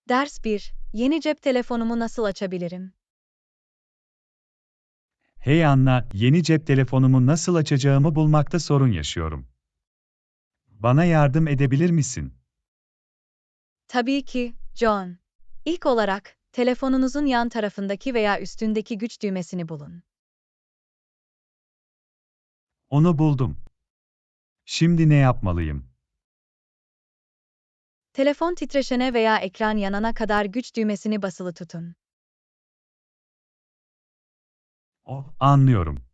Ders 1. Yeni cep telefonumu nasıl açabilirim? Hey Anna, yeni cep telefonumu nasıl açacağımı bulmakta sorun yaşıyorum. Bana yardım edebilir misin? Tabii ki, John. İlk olarak, telefonunuzun yan tarafındaki veya üstündeki güç düğmesini bulun. Onu buldum. Şimdi ne yapmalıyım? Telefon titreşene veya ekran yanana kadar güç düğmesini basılı tutun. Oh, anlıyorum.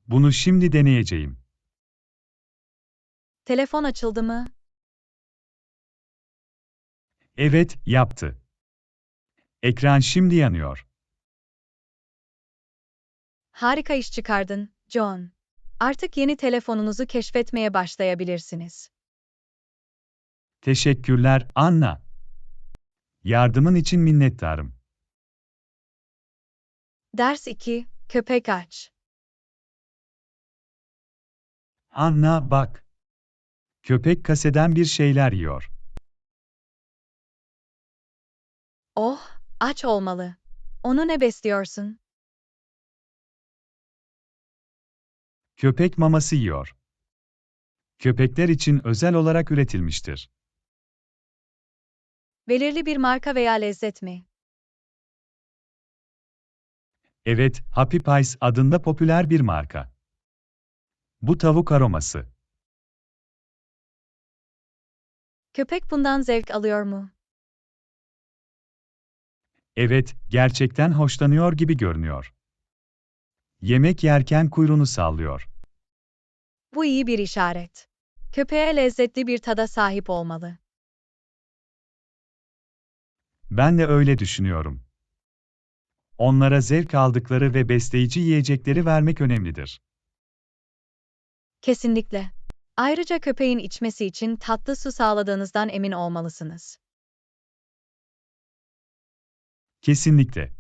Bunu şimdi deneyeceğim. Telefon açıldı mı? Evet, yaptı. Ekran şimdi yanıyor. Harika iş çıkardın, John. Artık yeni telefonunuzu keşfetmeye başlayabilirsiniz. Teşekkürler, Anna. Yardımın için minnettarım. Ders 2. Köpek aç. Anna, bak. Köpek kaseden bir şeyler yiyor. Oh, aç olmalı. Onu ne besliyorsun? Köpek maması yiyor. Köpekler için özel olarak üretilmiştir. Belirli bir marka veya lezzet mi? Evet, Happy Pies adında popüler bir marka. Bu tavuk aroması. Köpek bundan zevk alıyor mu? Evet, gerçekten hoşlanıyor gibi görünüyor. Yemek yerken kuyruğunu sallıyor. Bu iyi bir işaret. Köpeğe lezzetli bir tada sahip olmalı. Ben de öyle düşünüyorum. Onlara zevk aldıkları ve besleyici yiyecekleri vermek önemlidir. Kesinlikle. Ayrıca köpeğin içmesi için tatlı su sağladığınızdan emin olmalısınız. Kesinlikle.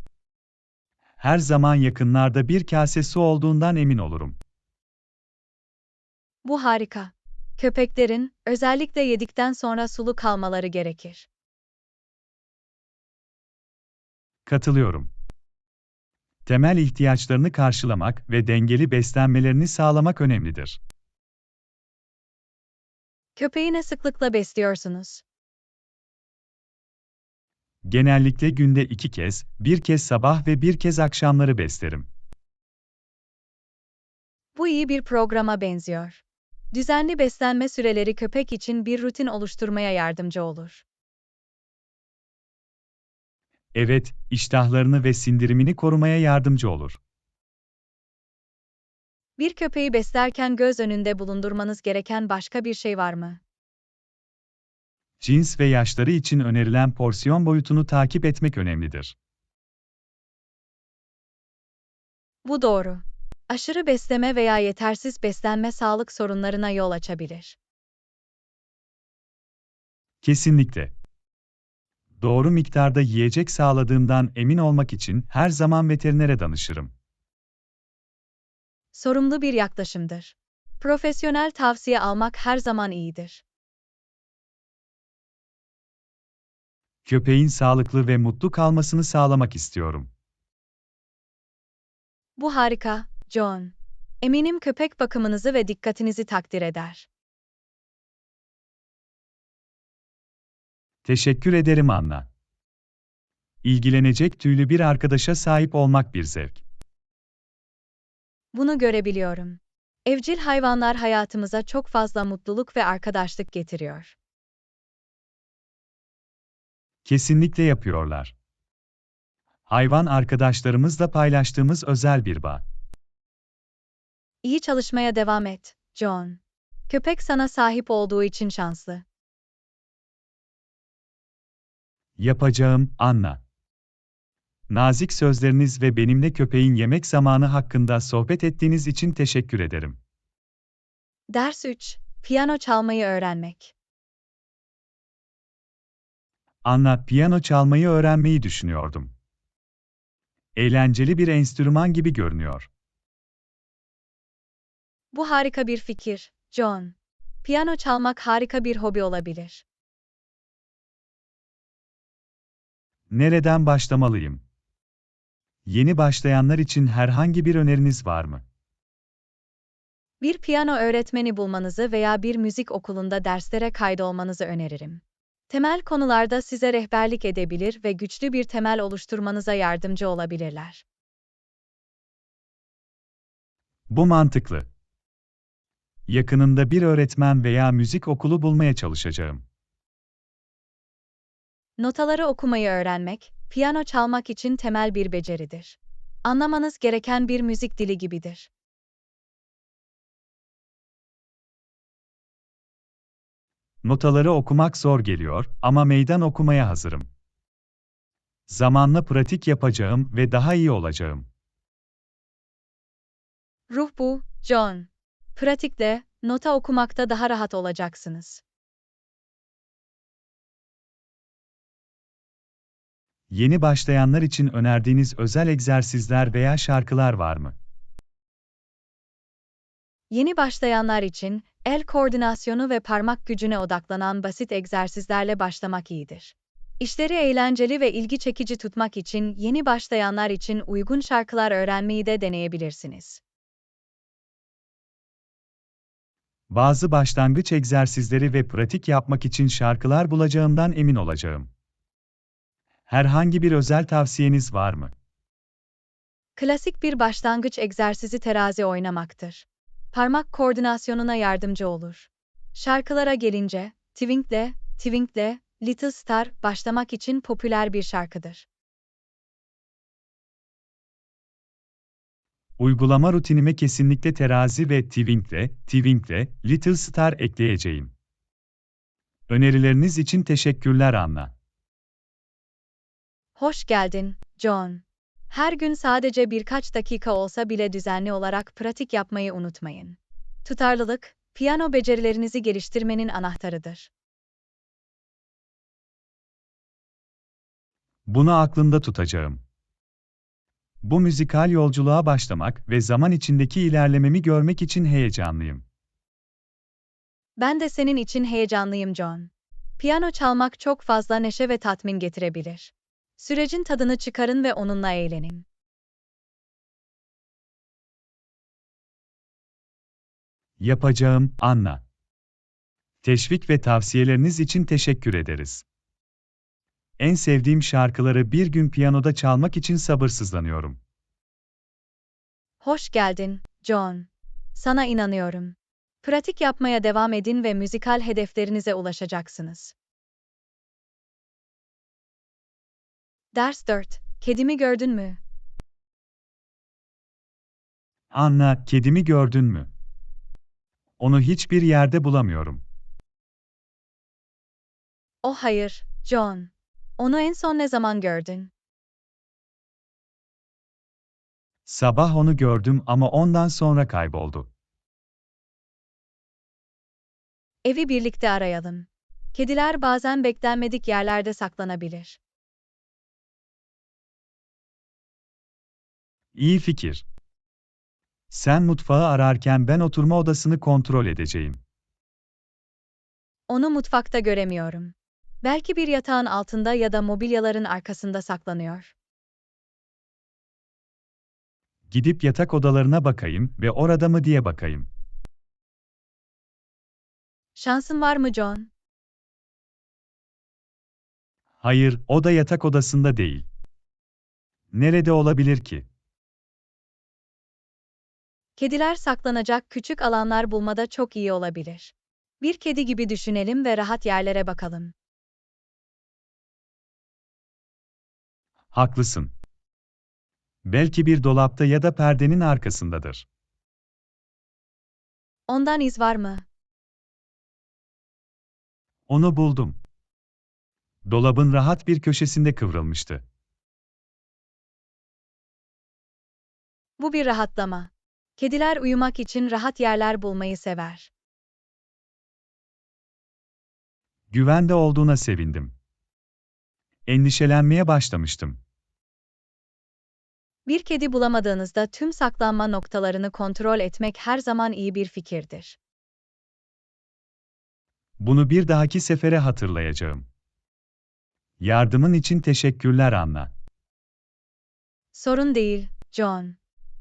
Her zaman yakınlarda bir kase su olduğundan emin olurum. Bu harika. Köpeklerin, özellikle yedikten sonra sulu kalmaları gerekir. Katılıyorum. Temel ihtiyaçlarını karşılamak ve dengeli beslenmelerini sağlamak önemlidir. Köpeği ne sıklıkla besliyorsunuz? Genellikle günde 2 kez, bir kez sabah ve bir kez akşamları beslerim. Bu iyi bir programa benziyor. Düzenli beslenme süreleri köpek için bir rutin oluşturmaya yardımcı olur. Evet, iştahlarını ve sindirimini korumaya yardımcı olur. Bir köpeği beslerken göz önünde bulundurmanız gereken başka bir şey var mı? Cins ve yaşları için önerilen porsiyon boyutunu takip etmek önemlidir. Bu doğru. Aşırı besleme veya yetersiz beslenme sağlık sorunlarına yol açabilir. Kesinlikle. Doğru miktarda yiyecek sağladığımdan emin olmak için her zaman veterinere danışırım. Sorumlu bir yaklaşımdır. Profesyonel tavsiye almak her zaman iyidir. Köpeğin sağlıklı ve mutlu kalmasını sağlamak istiyorum. Bu harika, John. Eminim köpek bakımınızı ve dikkatinizi takdir eder. Teşekkür ederim Anna. İlgilenecek tüylü bir arkadaşa sahip olmak bir zevk. Bunu görebiliyorum. Evcil hayvanlar hayatımıza çok fazla mutluluk ve arkadaşlık getiriyor. Kesinlikle yapıyorlar. Hayvan arkadaşlarımızla paylaştığımız özel bir bağ. İyi çalışmaya devam et, John. Köpek sana sahip olduğu için şanslı. Yapacağım, Anna. Nazik sözleriniz ve benimle köpeğin yemek zamanı hakkında sohbet ettiğiniz için teşekkür ederim. Ders 3. Piyano çalmayı öğrenmek. Anna, piyano çalmayı öğrenmeyi düşünüyordum. Eğlenceli bir enstrüman gibi görünüyor. Bu harika bir fikir, John. Piyano çalmak harika bir hobi olabilir. Nereden başlamalıyım? Yeni başlayanlar için herhangi bir öneriniz var mı? Bir piyano öğretmeni bulmanızı veya bir müzik okulunda derslere kaydolmanızı öneririm. Temel konularda size rehberlik edebilir ve güçlü bir temel oluşturmanıza yardımcı olabilirler. Bu mantıklı. Yakınında bir öğretmen veya müzik okulu bulmaya çalışacağım. Notaları okumayı öğrenmek, piyano çalmak için temel bir beceridir. Anlamanız gereken bir müzik dili gibidir. Notaları okumak zor geliyor ama meydan okumaya hazırım. Zamanla pratik yapacağım ve daha iyi olacağım. Ruh bu, John. Pratikle, nota okumakta daha rahat olacaksınız. Yeni başlayanlar için önerdiğiniz özel egzersizler veya şarkılar var mı? Yeni başlayanlar için, el koordinasyonu ve parmak gücüne odaklanan basit egzersizlerle başlamak iyidir. İşleri eğlenceli ve ilgi çekici tutmak için yeni başlayanlar için uygun şarkılar öğrenmeyi de deneyebilirsiniz. Bazı başlangıç egzersizleri ve pratik yapmak için şarkılar bulacağımdan emin olacağım. Herhangi bir özel tavsiyeniz var mı? Klasik bir başlangıç egzersizi terazi oynamaktır. Parmak koordinasyonuna yardımcı olur. Şarkılara gelince, Twinkle, Little Star başlamak için popüler bir şarkıdır. Uygulama rutinime kesinlikle terazi ve Twinkle, Little Star ekleyeceğim. Önerileriniz için teşekkürler Anna. Hoş geldin, John. Her gün sadece birkaç dakika olsa bile düzenli olarak pratik yapmayı unutmayın. Tutarlılık, piyano becerilerinizi geliştirmenin anahtarıdır. Bunu aklımda tutacağım. Bu müzikal yolculuğa başlamak ve zaman içindeki ilerlememi görmek için heyecanlıyım. Ben de senin için heyecanlıyım, John. Piyano çalmak çok fazla neşe ve tatmin getirebilir. Sürecin tadını çıkarın ve onunla eğlenin. Yapacağım, Anna. Teşvik ve tavsiyeleriniz için teşekkür ederiz. En sevdiğim şarkıları bir gün piyanoda çalmak için sabırsızlanıyorum. Hoş geldin, John. Sana inanıyorum. Pratik yapmaya devam edin ve müzikal hedeflerinize ulaşacaksınız. Ders 4. Kedimi gördün mü? Anna, kedimi gördün mü? Onu hiçbir yerde bulamıyorum. Oh hayır, John. Onu en son ne zaman gördün? Sabah onu gördüm ama ondan sonra kayboldu. Evi birlikte arayalım. Kediler bazen beklenmedik yerlerde saklanabilir. İyi fikir. Sen mutfağı ararken ben oturma odasını kontrol edeceğim. Onu mutfakta göremiyorum. Belki bir yatağın altında ya da mobilyaların arkasında saklanıyor. Gidip yatak odalarına bakayım ve orada mı diye bakayım. Şansın var mı, John? Hayır, o da yatak odasında değil. Nerede olabilir ki? Kediler saklanacak küçük alanlar bulmada çok iyi olabilir. Bir kedi gibi düşünelim ve rahat yerlere bakalım. Haklısın. Belki bir dolapta ya da perdenin arkasındadır. Ondan iz var mı? Onu buldum. Dolabın rahat bir köşesinde kıvrılmıştı. Bu bir rahatlama. Kediler uyumak için rahat yerler bulmayı sever. Güvende olduğuna sevindim. Endişelenmeye başlamıştım. Bir kedi bulamadığınızda tüm saklanma noktalarını kontrol etmek her zaman iyi bir fikirdir. Bunu bir dahaki sefere hatırlayacağım. Yardımın için teşekkürler Anna. Sorun değil, John.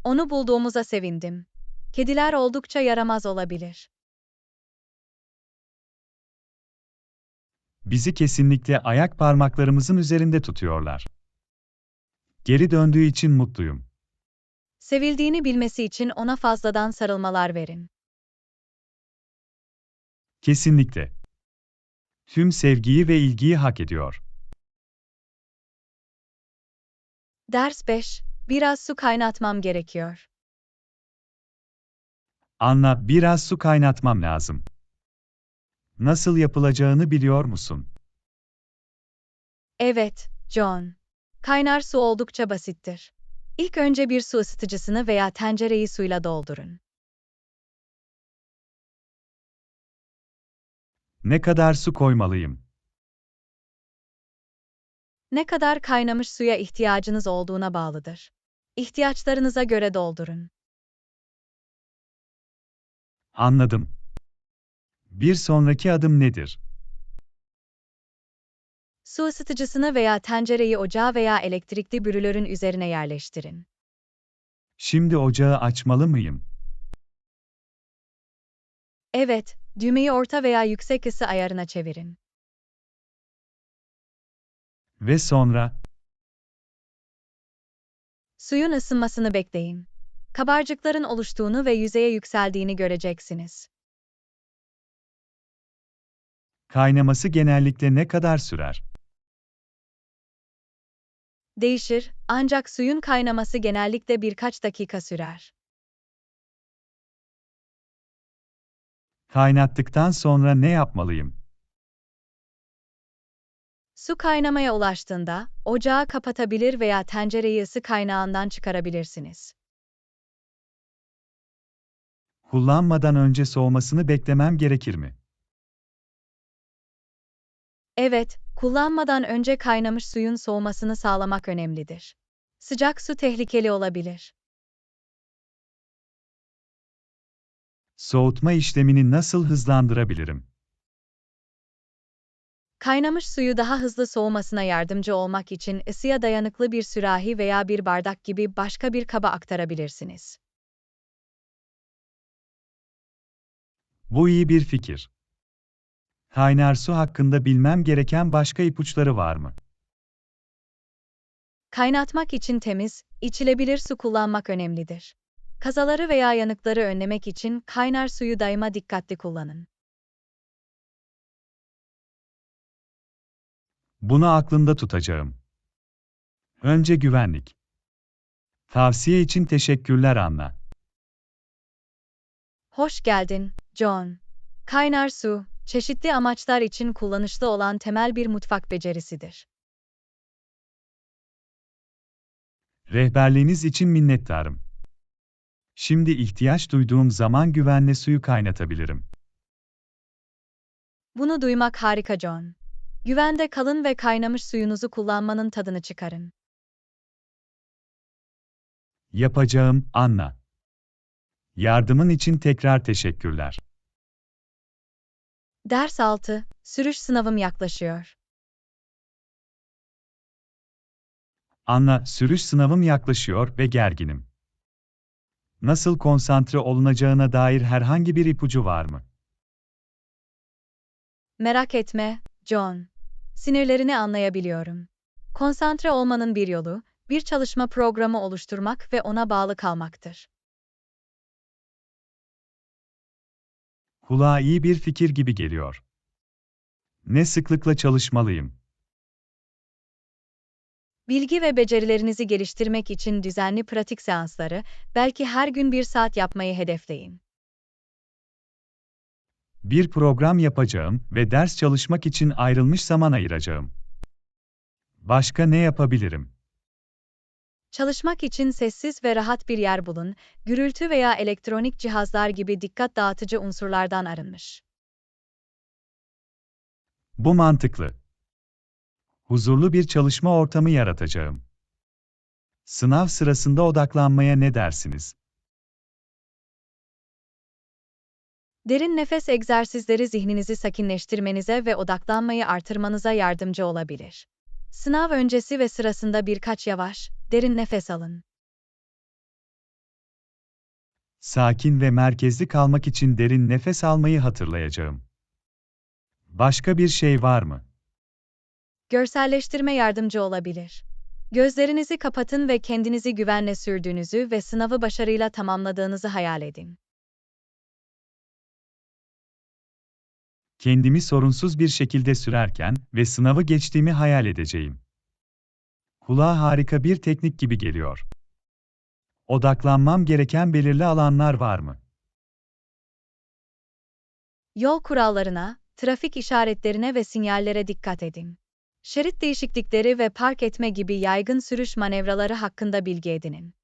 Onu bulduğumuza sevindim. Kediler oldukça yaramaz olabilir. Bizi kesinlikle ayak parmaklarımızın üzerinde tutuyorlar. Geri döndüğü için mutluyum. Sevildiğini bilmesi için ona fazladan sarılmalar verin. Kesinlikle. Tüm sevgiyi ve ilgiyi hak ediyor. Ders 5. Biraz su kaynatmam gerekiyor. Anna, biraz su kaynatmam lazım. Nasıl yapılacağını biliyor musun? Evet, John. Kaynar su oldukça basittir. İlk önce bir su ısıtıcısını veya tencereyi suyla doldurun. Ne kadar su koymalıyım? Ne kadar kaynamış suya ihtiyacınız olduğuna bağlıdır. İhtiyaçlarınıza göre doldurun. Anladım. Bir sonraki adım nedir? Su ısıtıcısını veya tencereyi ocağa veya elektrikli brülörün üzerine yerleştirin. Şimdi ocağı açmalı mıyım? Evet, düğmeyi orta veya yüksek ısı ayarına çevirin. Ve sonra, Suyun ısınmasını bekleyin. Kabarcıkların oluştuğunu ve yüzeye yükseldiğini göreceksiniz. kaynaması genellikle ne kadar sürer? Değişir, ancak suyun kaynaması genellikle birkaç dakika sürer. Kaynattıktan sonra ne yapmalıyım? Su kaynamaya ulaştığında, ocağı kapatabilir veya tencereyi ısı kaynağından çıkarabilirsiniz. Kullanmadan önce soğumasını beklemem gerekir mi? Evet, kullanmadan önce kaynamış suyun soğumasını sağlamak önemlidir. Sıcak su tehlikeli olabilir. Soğutma işlemini nasıl hızlandırabilirim? Kaynamış suyu daha hızlı soğumasına yardımcı olmak için ısıya dayanıklı bir sürahi veya bir bardak gibi başka bir kaba aktarabilirsiniz. Bu iyi bir fikir. Kaynar su hakkında bilmem gereken başka ipuçları var mı? Kaynatmak için temiz, içilebilir su kullanmak önemlidir. Kazaları veya yanıkları önlemek için kaynar suyu daima dikkatli kullanın. Bunu aklımda tutacağım. Önce güvenlik. Tavsiye için teşekkürler Anna. Hoş geldin, John. Kaynar su, çeşitli amaçlar için kullanışlı olan temel bir mutfak becerisidir. Rehberliğiniz için minnettarım. Şimdi ihtiyaç duyduğum zaman güvenle suyu kaynatabilirim. Bunu duymak harika, John. Güvende kalın ve kaynamış suyunuzu kullanmanın tadını çıkarın. Yapacağım, Anna. Yardımın için tekrar teşekkürler. Ders 6, sürüş sınavım yaklaşıyor. Anna, sürüş sınavım yaklaşıyor ve gerginim. Nasıl konsantre olunacağına dair herhangi bir ipucu var mı? Merak etme, John. Sinirlerini anlayabiliyorum. Konsantre olmanın bir yolu, bir çalışma programı oluşturmak ve ona bağlı kalmaktır. Kulağa iyi bir fikir gibi geliyor. Ne sıklıkla çalışmalıyım? Bilgi ve becerilerinizi geliştirmek için düzenli pratik seansları, belki her gün 1 saat yapmayı hedefleyin. Bir program yapacağım ve ders çalışmak için ayrılmış zaman ayıracağım. Başka ne yapabilirim? Çalışmak için sessiz ve rahat bir yer bulun, gürültü veya elektronik cihazlar gibi dikkat dağıtıcı unsurlardan arınmış. Bu mantıklı. Huzurlu bir çalışma ortamı yaratacağım. Sınav sırasında odaklanmaya ne dersiniz? Derin nefes egzersizleri zihninizi sakinleştirmenize ve odaklanmayı artırmanıza yardımcı olabilir. Sınav öncesi ve sırasında birkaç yavaş, derin nefes alın. Sakin ve merkezli kalmak için derin nefes almayı hatırlayacağım. Başka bir şey var mı? Görselleştirme yardımcı olabilir. Gözlerinizi kapatın ve kendinizi güvenle sürdüğünüzü ve sınavı başarıyla tamamladığınızı hayal edin. Kendimi sorunsuz bir şekilde sürerken ve sınavı geçtiğimi hayal edeceğim. Kulağa harika bir teknik gibi geliyor. Odaklanmam gereken belirli alanlar var mı? Yol kurallarına, trafik işaretlerine ve sinyallere dikkat edin. Şerit değişiklikleri ve park etme gibi yaygın sürüş manevraları hakkında bilgi edinin.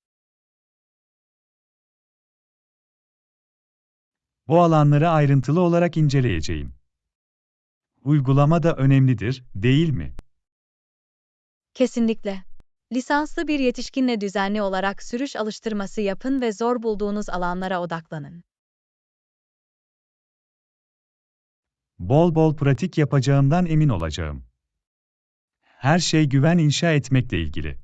Bu alanları ayrıntılı olarak inceleyeceğim. Uygulama da önemlidir, değil mi? Kesinlikle. Lisanslı bir yetişkinle düzenli olarak sürüş alıştırması yapın ve zor bulduğunuz alanlara odaklanın. Bol bol pratik yapacağımdan emin olacağım. Her şey güven inşa etmekle ilgili.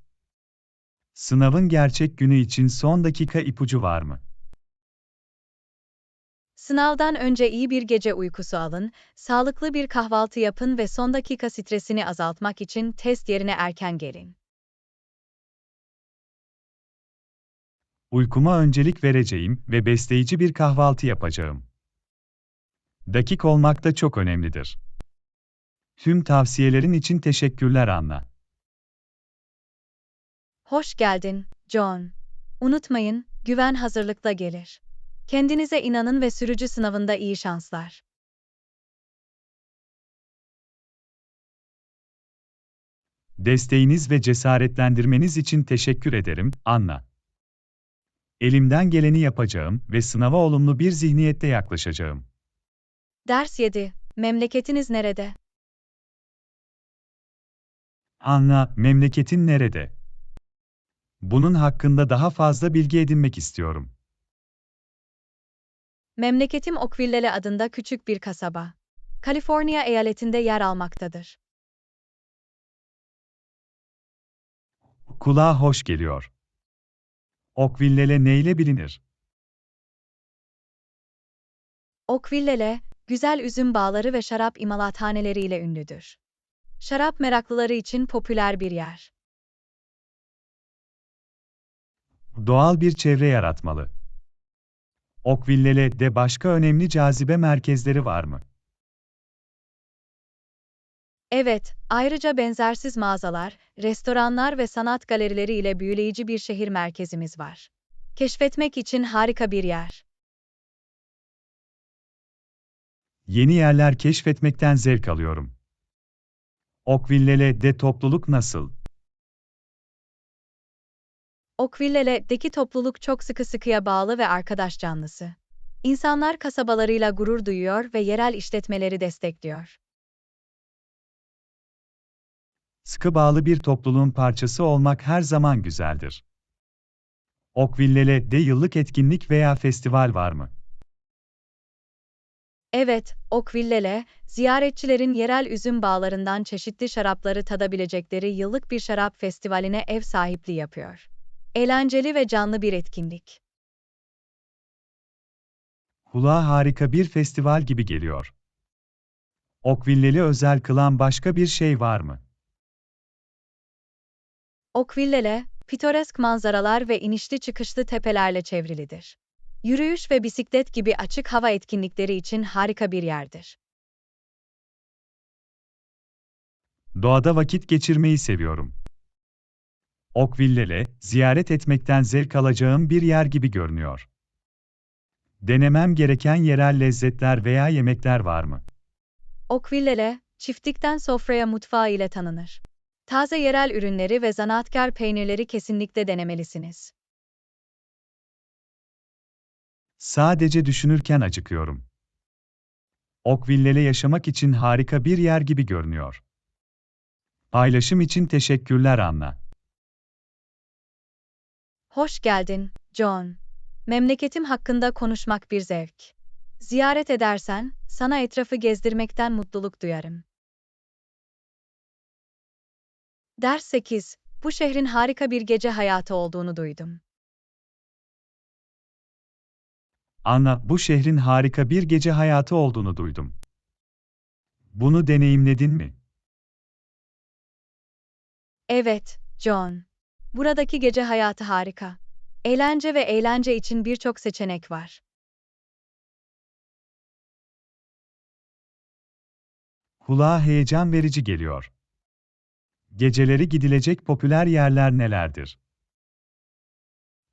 Sınavın gerçek günü için son dakika ipucu var mı? Sınavdan önce iyi bir gece uykusu alın, sağlıklı bir kahvaltı yapın ve son dakika stresini azaltmak için test yerine erken gelin. Uykuma öncelik vereceğim ve besleyici bir kahvaltı yapacağım. Dakik olmak da çok önemlidir. Tüm tavsiyelerin için teşekkürler Anna. Hoş geldin, John. Unutmayın, güven hazırlıkla gelir. Kendinize inanın ve sürücü sınavında iyi şanslar. Desteğiniz ve cesaretlendirmeniz için teşekkür ederim, Anna. Elimden geleni yapacağım ve sınava olumlu bir zihniyette yaklaşacağım. Ders 7. Memleketiniz nerede? Anna, memleketin nerede? Bunun hakkında daha fazla bilgi edinmek istiyorum. Memleketim Oakville adında küçük bir kasaba. Kaliforniya eyaletinde yer almaktadır. Kulağa hoş geliyor. Oakville neyle bilinir? Oakville, güzel üzüm bağları ve şarap imalathaneleriyle ünlüdür. Şarap meraklıları için popüler bir yer. Doğal bir çevre yaratmalı. Oakville'de başka önemli cazibe merkezleri var mı? Evet, ayrıca benzersiz mağazalar, restoranlar ve sanat galerileri ile büyüleyici bir şehir merkezimiz var. Keşfetmek için harika bir yer. Yeni yerler keşfetmekten zevk alıyorum. Oakville'de topluluk nasıl? Oakville'deki topluluk çok sıkıya bağlı ve arkadaş canlısı. İnsanlar kasabalarıyla gurur duyuyor ve yerel işletmeleri destekliyor. Sıkı bağlı bir topluluğun parçası olmak her zaman güzeldir. Oakville'de yıllık etkinlik veya festival var mı? Evet, Oakville, ziyaretçilerin yerel üzüm bağlarından çeşitli şarapları tadabilecekleri yıllık bir şarap festivaline ev sahipliği yapıyor. Eğlenceli ve canlı bir etkinlik. Kulağa harika bir festival gibi geliyor. Oakville'li özel kılan başka bir şey var mı? Oakville, pitoresk manzaralar ve inişli çıkışlı tepelerle çevrilidir. Yürüyüş ve bisiklet gibi açık hava etkinlikleri için harika bir yerdir. Doğada vakit geçirmeyi seviyorum. Oakville'le ziyaret etmekten zevk alacağım bir yer gibi görünüyor. Denemem gereken yerel lezzetler veya yemekler var mı? Oakville, çiftlikten sofraya mutfağı ile tanınır. Taze yerel ürünleri ve zanaatkar peynirleri kesinlikle denemelisiniz. Sadece düşünürken acıkıyorum. Oakville'le yaşamak için harika bir yer gibi görünüyor. Paylaşım için teşekkürler Anna. Hoş geldin, John. Memleketim hakkında konuşmak bir zevk. Ziyaret edersen, sana etrafı gezdirmekten mutluluk duyarım. Ders 8. Bu şehrin harika bir gece hayatı olduğunu duydum. Anna, bu şehrin harika bir gece hayatı olduğunu duydum. Bunu deneyimledin mi? Evet, John. Buradaki gece hayatı harika. Eğlence ve eğlence için birçok seçenek var. Kulağa heyecan verici geliyor. Geceleri gidilecek popüler yerler nelerdir?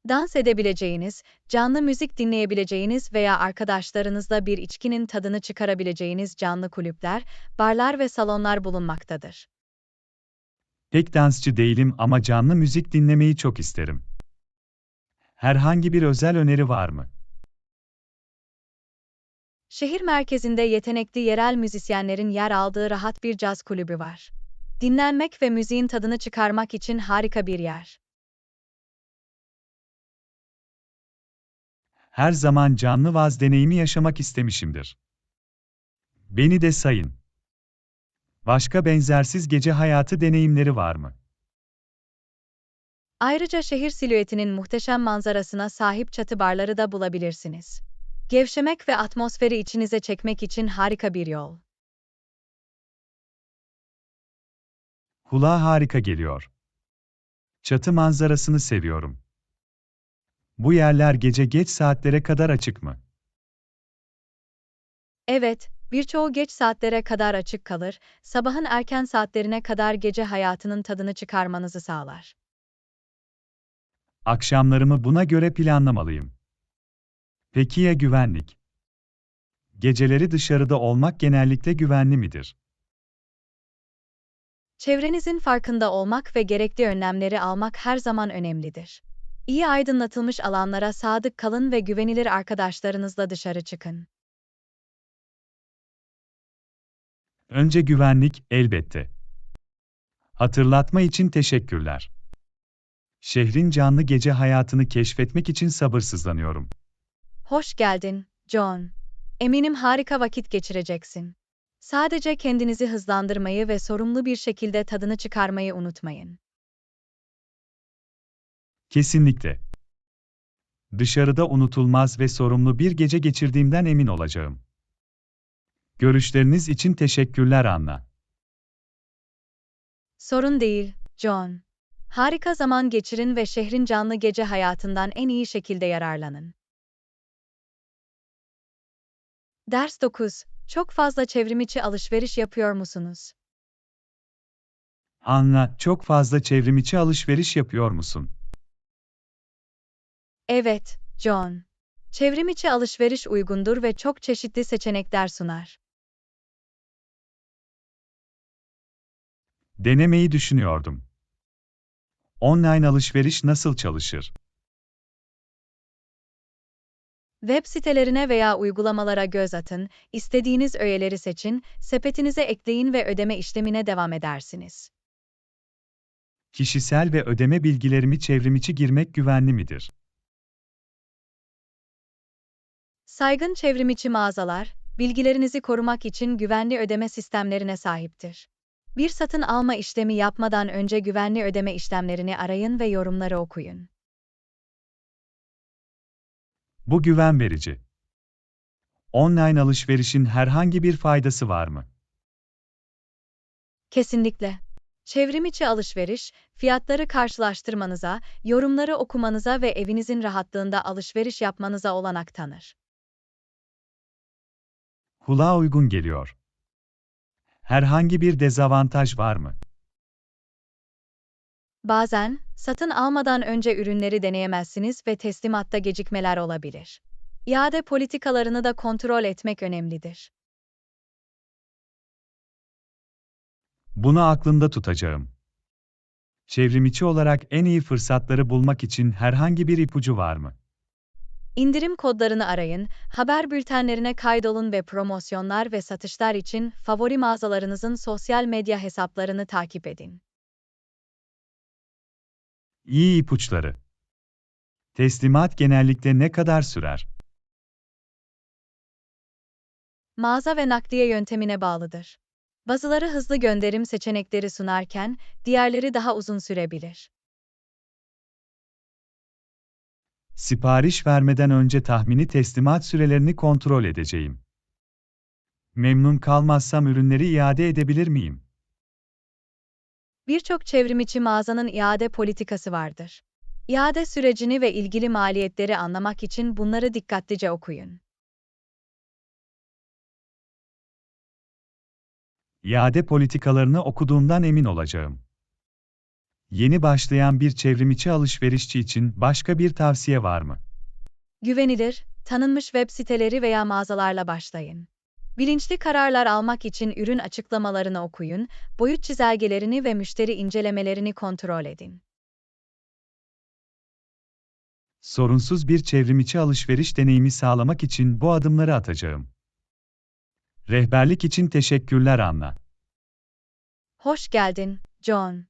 Dans edebileceğiniz, canlı müzik dinleyebileceğiniz veya arkadaşlarınızla bir içkinin tadını çıkarabileceğiniz canlı kulüpler, barlar ve salonlar bulunmaktadır. Pek dansçı değilim ama canlı müzik dinlemeyi çok isterim. Herhangi bir özel öneri var mı? Şehir merkezinde yetenekli yerel müzisyenlerin yer aldığı rahat bir caz kulübü var. Dinlenmek ve müziğin tadını çıkarmak için harika bir yer. Her zaman canlı vaz deneyimi yaşamak istemişimdir. Beni de sayın. Başka benzersiz gece hayatı deneyimleri var mı? Ayrıca şehir silüetinin muhteşem manzarasına sahip çatı barları da bulabilirsiniz. Gevşemek ve atmosferi içinize çekmek için harika bir yol. Kulağa harika geliyor. Çatı manzarasını seviyorum. Bu yerler gece geç saatlere kadar açık mı? Evet, birçoğu geç saatlere kadar açık kalır, sabahın erken saatlerine kadar gece hayatının tadını çıkarmanızı sağlar. Akşamlarımı buna göre planlamalıyım. Peki ya güvenlik? Geceleri dışarıda olmak genellikle güvenli midir? Çevrenizin farkında olmak ve gerekli önlemleri almak her zaman önemlidir. İyi aydınlatılmış alanlara sadık kalın ve güvenilir arkadaşlarınızla dışarı çıkın. Önce güvenlik, elbette. Hatırlatma için teşekkürler. Şehrin canlı gece hayatını keşfetmek için sabırsızlanıyorum. Hoş geldin, John. Eminim harika vakit geçireceksin. Sadece kendinizi hızlandırmayı ve sorumlu bir şekilde tadını çıkarmayı unutmayın. Kesinlikle. Dışarıda unutulmaz ve sorumlu bir gece geçirdiğimden emin olacağım. Görüşleriniz için teşekkürler Anna. Sorun değil, John. Harika zaman geçirin ve şehrin canlı gece hayatından en iyi şekilde yararlanın. Ders 9. Çok fazla çevrimiçi alışveriş yapıyor musunuz? Anna, çok fazla çevrimiçi alışveriş yapıyor musun? Evet, John. Çevrimiçi alışveriş uygundur ve çok çeşitli seçenekler sunar. Denemeyi düşünüyordum. Online alışveriş nasıl çalışır? Web sitelerine veya uygulamalara göz atın, istediğiniz öğeleri seçin, sepetinize ekleyin ve ödeme işlemine devam edersiniz. Kişisel ve ödeme bilgilerimi çevrimiçi girmek güvenli midir? Saygın çevrimiçi mağazalar, bilgilerinizi korumak için güvenli ödeme sistemlerine sahiptir. Bir satın alma işlemi yapmadan önce güvenli ödeme işlemlerini arayın ve yorumları okuyun. Bu güven verici. Online alışverişin herhangi bir faydası var mı? Kesinlikle. Çevrimiçi alışveriş, fiyatları karşılaştırmanıza, yorumları okumanıza ve evinizin rahatlığında alışveriş yapmanıza olanak tanır. Kulağa uygun geliyor. Herhangi bir dezavantaj var mı? Bazen, satın almadan önce ürünleri deneyemezsiniz ve teslimatta gecikmeler olabilir. İade politikalarını da kontrol etmek önemlidir. Bunu aklımda tutacağım. Çevrimiçi olarak en iyi fırsatları bulmak için herhangi bir ipucu var mı? İndirim kodlarını arayın, haber bültenlerine kaydolun ve promosyonlar ve satışlar için favori mağazalarınızın sosyal medya hesaplarını takip edin. İyi ipuçları. Teslimat genellikle ne kadar sürer? Mağaza ve nakliye yöntemine bağlıdır. Bazıları hızlı gönderim seçenekleri sunarken, diğerleri daha uzun sürebilir. Sipariş vermeden önce tahmini teslimat sürelerini kontrol edeceğim. Memnun kalmazsam ürünleri iade edebilir miyim? Birçok çevrimiçi mağazanın iade politikası vardır. İade sürecini ve ilgili maliyetleri anlamak için bunları dikkatlice okuyun. İade politikalarını okuduğumdan emin olacağım. Yeni başlayan bir çevrimiçi alışverişçi için başka bir tavsiye var mı? Güvenilir, tanınmış web siteleri veya mağazalarla başlayın. Bilinçli kararlar almak için ürün açıklamalarını okuyun, boyut çizelgelerini ve müşteri incelemelerini kontrol edin. Sorunsuz bir çevrimiçi alışveriş deneyimi sağlamak için bu adımları atacağım. Rehberlik için teşekkürler Anna. Hoş geldin, John.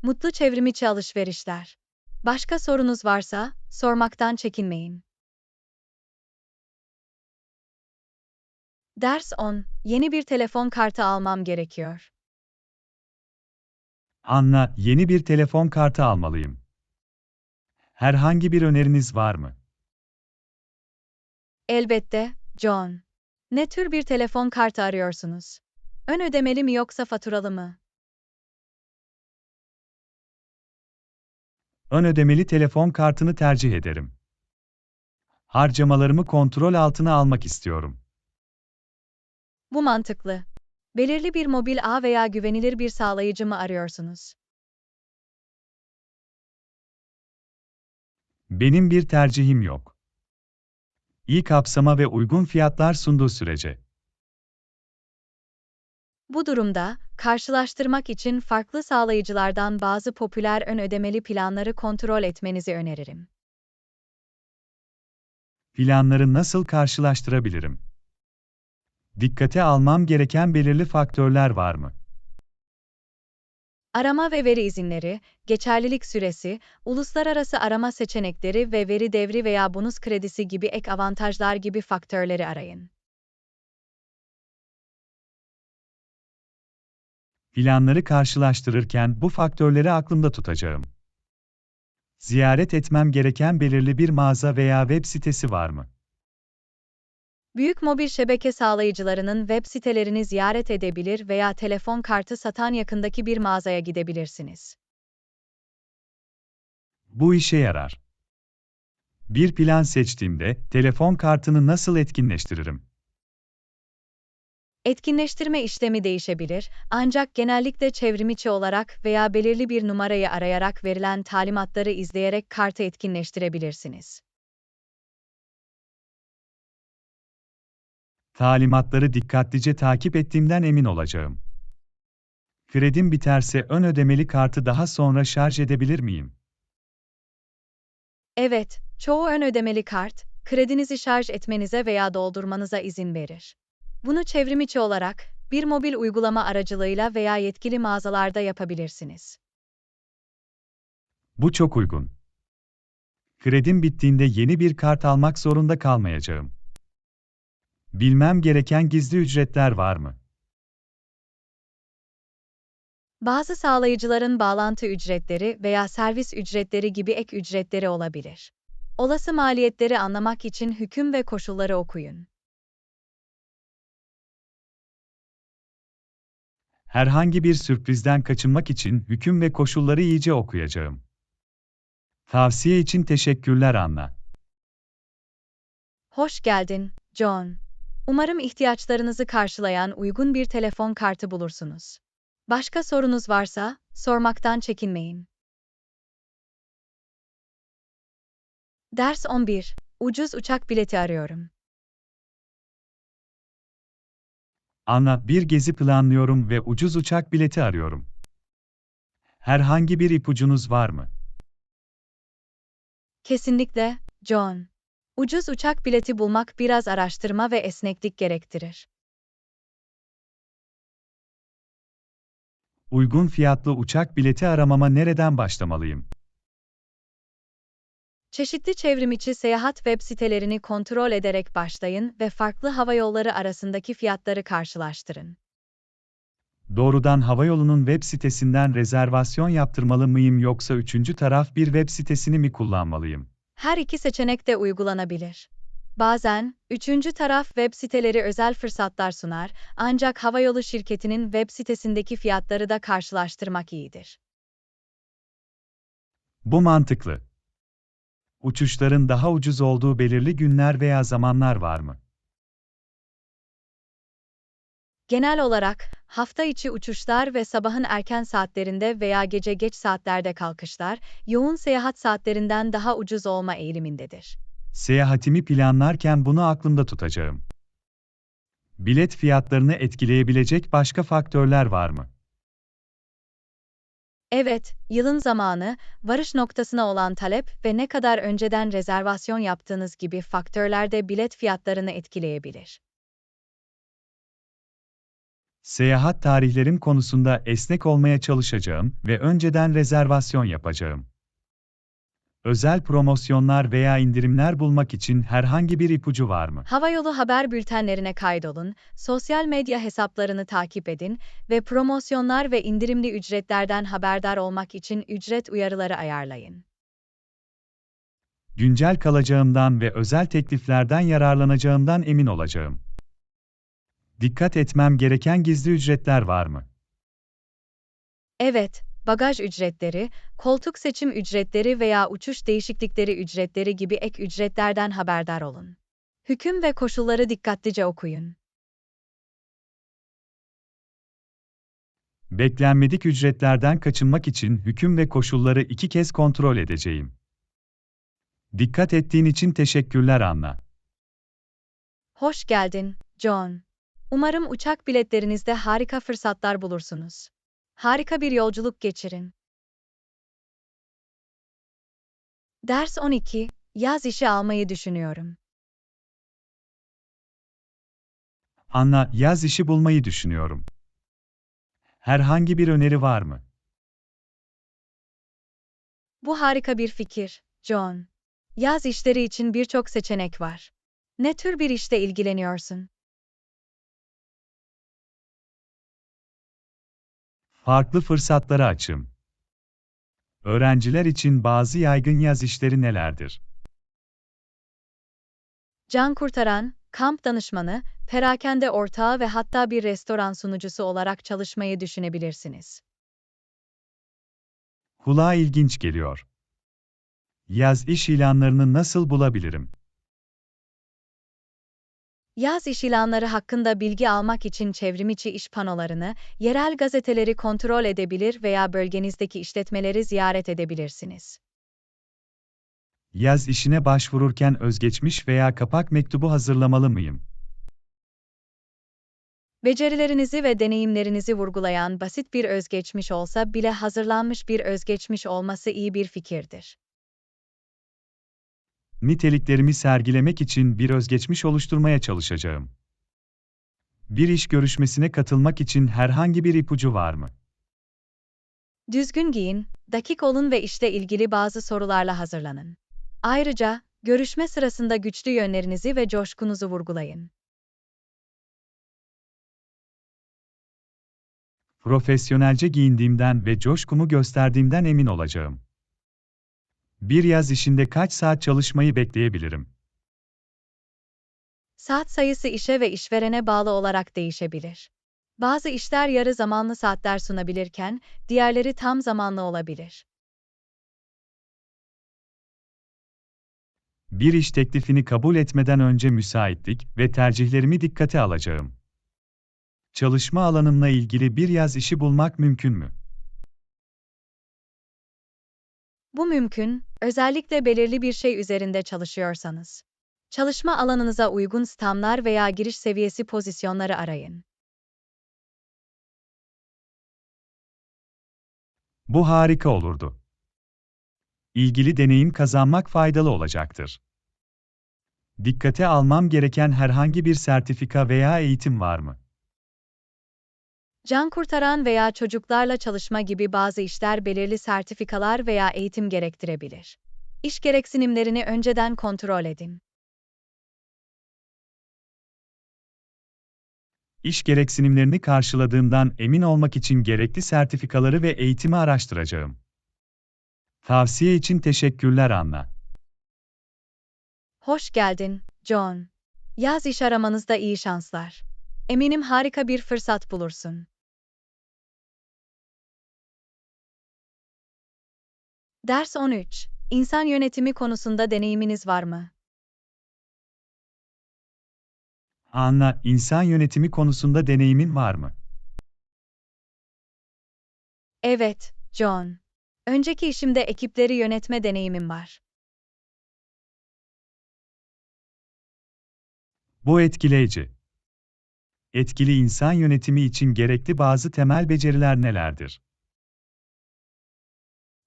Mutlu çevrimiçi alışverişler. Başka sorunuz varsa, sormaktan çekinmeyin. Ders 10. Yeni bir telefon kartı almam gerekiyor. Anna, yeni bir telefon kartı almalıyım. Herhangi bir öneriniz var mı? Elbette, John. Ne tür bir telefon kartı arıyorsunuz? Ön ödemeli mi yoksa faturalı mı? Ön ödemeli telefon kartını tercih ederim. Harcamalarımı kontrol altına almak istiyorum. Bu mantıklı. Belirli bir mobil ağ veya güvenilir bir sağlayıcı mı arıyorsunuz? Benim bir tercihim yok. İyi kapsama ve uygun fiyatlar sunduğu sürece. Bu durumda, karşılaştırmak için farklı sağlayıcılardan bazı popüler ön ödemeli planları kontrol etmenizi öneririm. Planları nasıl karşılaştırabilirim? Dikkate almam gereken belirli faktörler var mı? Arama ve veri izinleri, geçerlilik süresi, uluslararası arama seçenekleri ve veri devri veya bonus kredisi gibi ek avantajlar gibi faktörleri arayın. Planları karşılaştırırken bu faktörleri aklımda tutacağım. Ziyaret etmem gereken belirli bir mağaza veya web sitesi var mı? Büyük mobil şebeke sağlayıcılarının web sitelerini ziyaret edebilir veya telefon kartı satan yakındaki bir mağazaya gidebilirsiniz. Bu işe yarar. Bir plan seçtiğimde telefon kartını nasıl etkinleştiririm? Etkinleştirme işlemi değişebilir, ancak genellikle çevrimiçi olarak veya belirli bir numarayı arayarak verilen talimatları izleyerek kartı etkinleştirebilirsiniz. Talimatları dikkatlice takip ettiğimden emin olacağım. Kredim biterse ön ödemeli kartı daha sonra şarj edebilir miyim? Evet, çoğu ön ödemeli kart, kredinizi şarj etmenize veya doldurmanıza izin verir. Bunu çevrimiçi olarak, bir mobil uygulama aracılığıyla veya yetkili mağazalarda yapabilirsiniz. Bu çok uygun. Kredim bittiğinde yeni bir kart almak zorunda kalmayacağım. Bilmem gereken gizli ücretler var mı? Bazı sağlayıcıların bağlantı ücretleri veya servis ücretleri gibi ek ücretleri olabilir. Olası maliyetleri anlamak için hüküm ve koşulları okuyun. Herhangi bir sürprizden kaçınmak için hüküm ve koşulları iyice okuyacağım. Tavsiye için teşekkürler Anna. Hoş geldin, John. Umarım ihtiyaçlarınızı karşılayan uygun bir telefon kartı bulursunuz. Başka sorunuz varsa, sormaktan çekinmeyin. Ders 11. Ucuz uçak bileti arıyorum. Anna, bir gezi planlıyorum ve ucuz uçak bileti arıyorum. Herhangi bir ipucunuz var mı? Kesinlikle, John. Ucuz uçak bileti bulmak biraz araştırma ve esneklik gerektirir. Uygun fiyatlı uçak bileti aramama nereden başlamalıyım? Çeşitli çevrimiçi seyahat web sitelerini kontrol ederek başlayın ve farklı havayolları arasındaki fiyatları karşılaştırın. Doğrudan havayolunun web sitesinden rezervasyon yaptırmalı mıyım yoksa üçüncü taraf bir web sitesini mi kullanmalıyım? Her iki seçenek de uygulanabilir. Bazen, üçüncü taraf web siteleri özel fırsatlar sunar, ancak havayolu şirketinin web sitesindeki fiyatları da karşılaştırmak iyidir. Bu mantıklı. Uçuşların daha ucuz olduğu belirli günler veya zamanlar var mı? Genel olarak, hafta içi uçuşlar ve sabahın erken saatlerinde veya gece geç saatlerde kalkışlar, yoğun seyahat saatlerinden daha ucuz olma eğilimindedir. Seyahatimi planlarken bunu aklımda tutacağım. Bilet fiyatlarını etkileyebilecek başka faktörler var mı? Evet, yılın zamanı, varış noktasına olan talep ve ne kadar önceden rezervasyon yaptığınız gibi faktörler de bilet fiyatlarını etkileyebilir. Seyahat tarihlerim konusunda esnek olmaya çalışacağım ve önceden rezervasyon yapacağım. Özel promosyonlar veya indirimler bulmak için herhangi bir ipucu var mı? Havayolu haber bültenlerine kaydolun, sosyal medya hesaplarını takip edin ve promosyonlar ve indirimli ücretlerden haberdar olmak için ücret uyarıları ayarlayın. Güncel kalacağımdan ve özel tekliflerden yararlanacağımdan emin olacağım. Dikkat etmem gereken gizli ücretler var mı? Evet, bagaj ücretleri, koltuk seçim ücretleri veya uçuş değişiklikleri ücretleri gibi ek ücretlerden haberdar olun. Hüküm ve koşulları dikkatlice okuyun. Beklenmedik ücretlerden kaçınmak için hüküm ve koşulları 2 kez kontrol edeceğim. Dikkat ettiğin için teşekkürler Anna. Hoş geldin, John. Umarım uçak biletlerinizde harika fırsatlar bulursunuz. Harika bir yolculuk geçirin. Ders 12, yaz işi almayı düşünüyorum. Anna, yaz işi bulmayı düşünüyorum. Herhangi bir öneri var mı? Bu harika bir fikir, John. Yaz işleri için birçok seçenek var. Ne tür bir işle ilgileniyorsun? Farklı fırsatlara açım. Öğrenciler için bazı yaygın yaz işleri nelerdir? Can kurtaran, kamp danışmanı, perakende ortağı ve hatta bir restoran sunucusu olarak çalışmayı düşünebilirsiniz. Kulağa ilginç geliyor. Yaz iş ilanlarını nasıl bulabilirim? Yaz iş ilanları hakkında bilgi almak için çevrimiçi iş panolarını, yerel gazeteleri kontrol edebilir veya bölgenizdeki işletmeleri ziyaret edebilirsiniz. Yaz işine başvururken özgeçmiş veya kapak mektubu hazırlamalı mıyım? Becerilerinizi ve deneyimlerinizi vurgulayan basit bir özgeçmiş olsa bile hazırlanmış bir özgeçmiş olması iyi bir fikirdir. Niteliklerimi sergilemek için bir özgeçmiş oluşturmaya çalışacağım. Bir iş görüşmesine katılmak için herhangi bir ipucu var mı? Düzgün giyin, dakik olun ve işle ilgili bazı sorularla hazırlanın. Ayrıca, görüşme sırasında güçlü yönlerinizi ve coşkunuzu vurgulayın. Profesyonelce giyindiğimden ve coşkumu gösterdiğimden emin olacağım. Bir yaz işinde kaç saat çalışmayı bekleyebilirim? Saat sayısı işe ve işverene bağlı olarak değişebilir. Bazı işler yarı zamanlı saatler sunabilirken, diğerleri tam zamanlı olabilir. Bir iş teklifini kabul etmeden önce müsaitlik ve tercihlerimi dikkate alacağım. Çalışma alanımla ilgili bir yaz işi bulmak mümkün mü? Bu mümkün, özellikle belirli bir şey üzerinde çalışıyorsanız. Çalışma alanınıza uygun stamlar veya giriş seviyesi pozisyonları arayın. Bu harika olurdu. İlgili deneyim kazanmak faydalı olacaktır. Dikkate almam gereken herhangi bir sertifika veya eğitim var mı? Can kurtaran veya çocuklarla çalışma gibi bazı işler belirli sertifikalar veya eğitim gerektirebilir. İş gereksinimlerini önceden kontrol edin. İş gereksinimlerini karşıladığımdan emin olmak için gerekli sertifikaları ve eğitimi araştıracağım. Tavsiye için teşekkürler Anna. Hoş geldin, John. Yaz iş aramanızda iyi şanslar. Eminim harika bir fırsat bulursun. Ders 13. İnsan yönetimi konusunda deneyiminiz var mı? Anna, insan yönetimi konusunda deneyimin var mı? Evet, John. Önceki işimde ekipleri yönetme deneyimim var. Bu etkileyici. Etkili insan yönetimi için gerekli bazı temel beceriler nelerdir?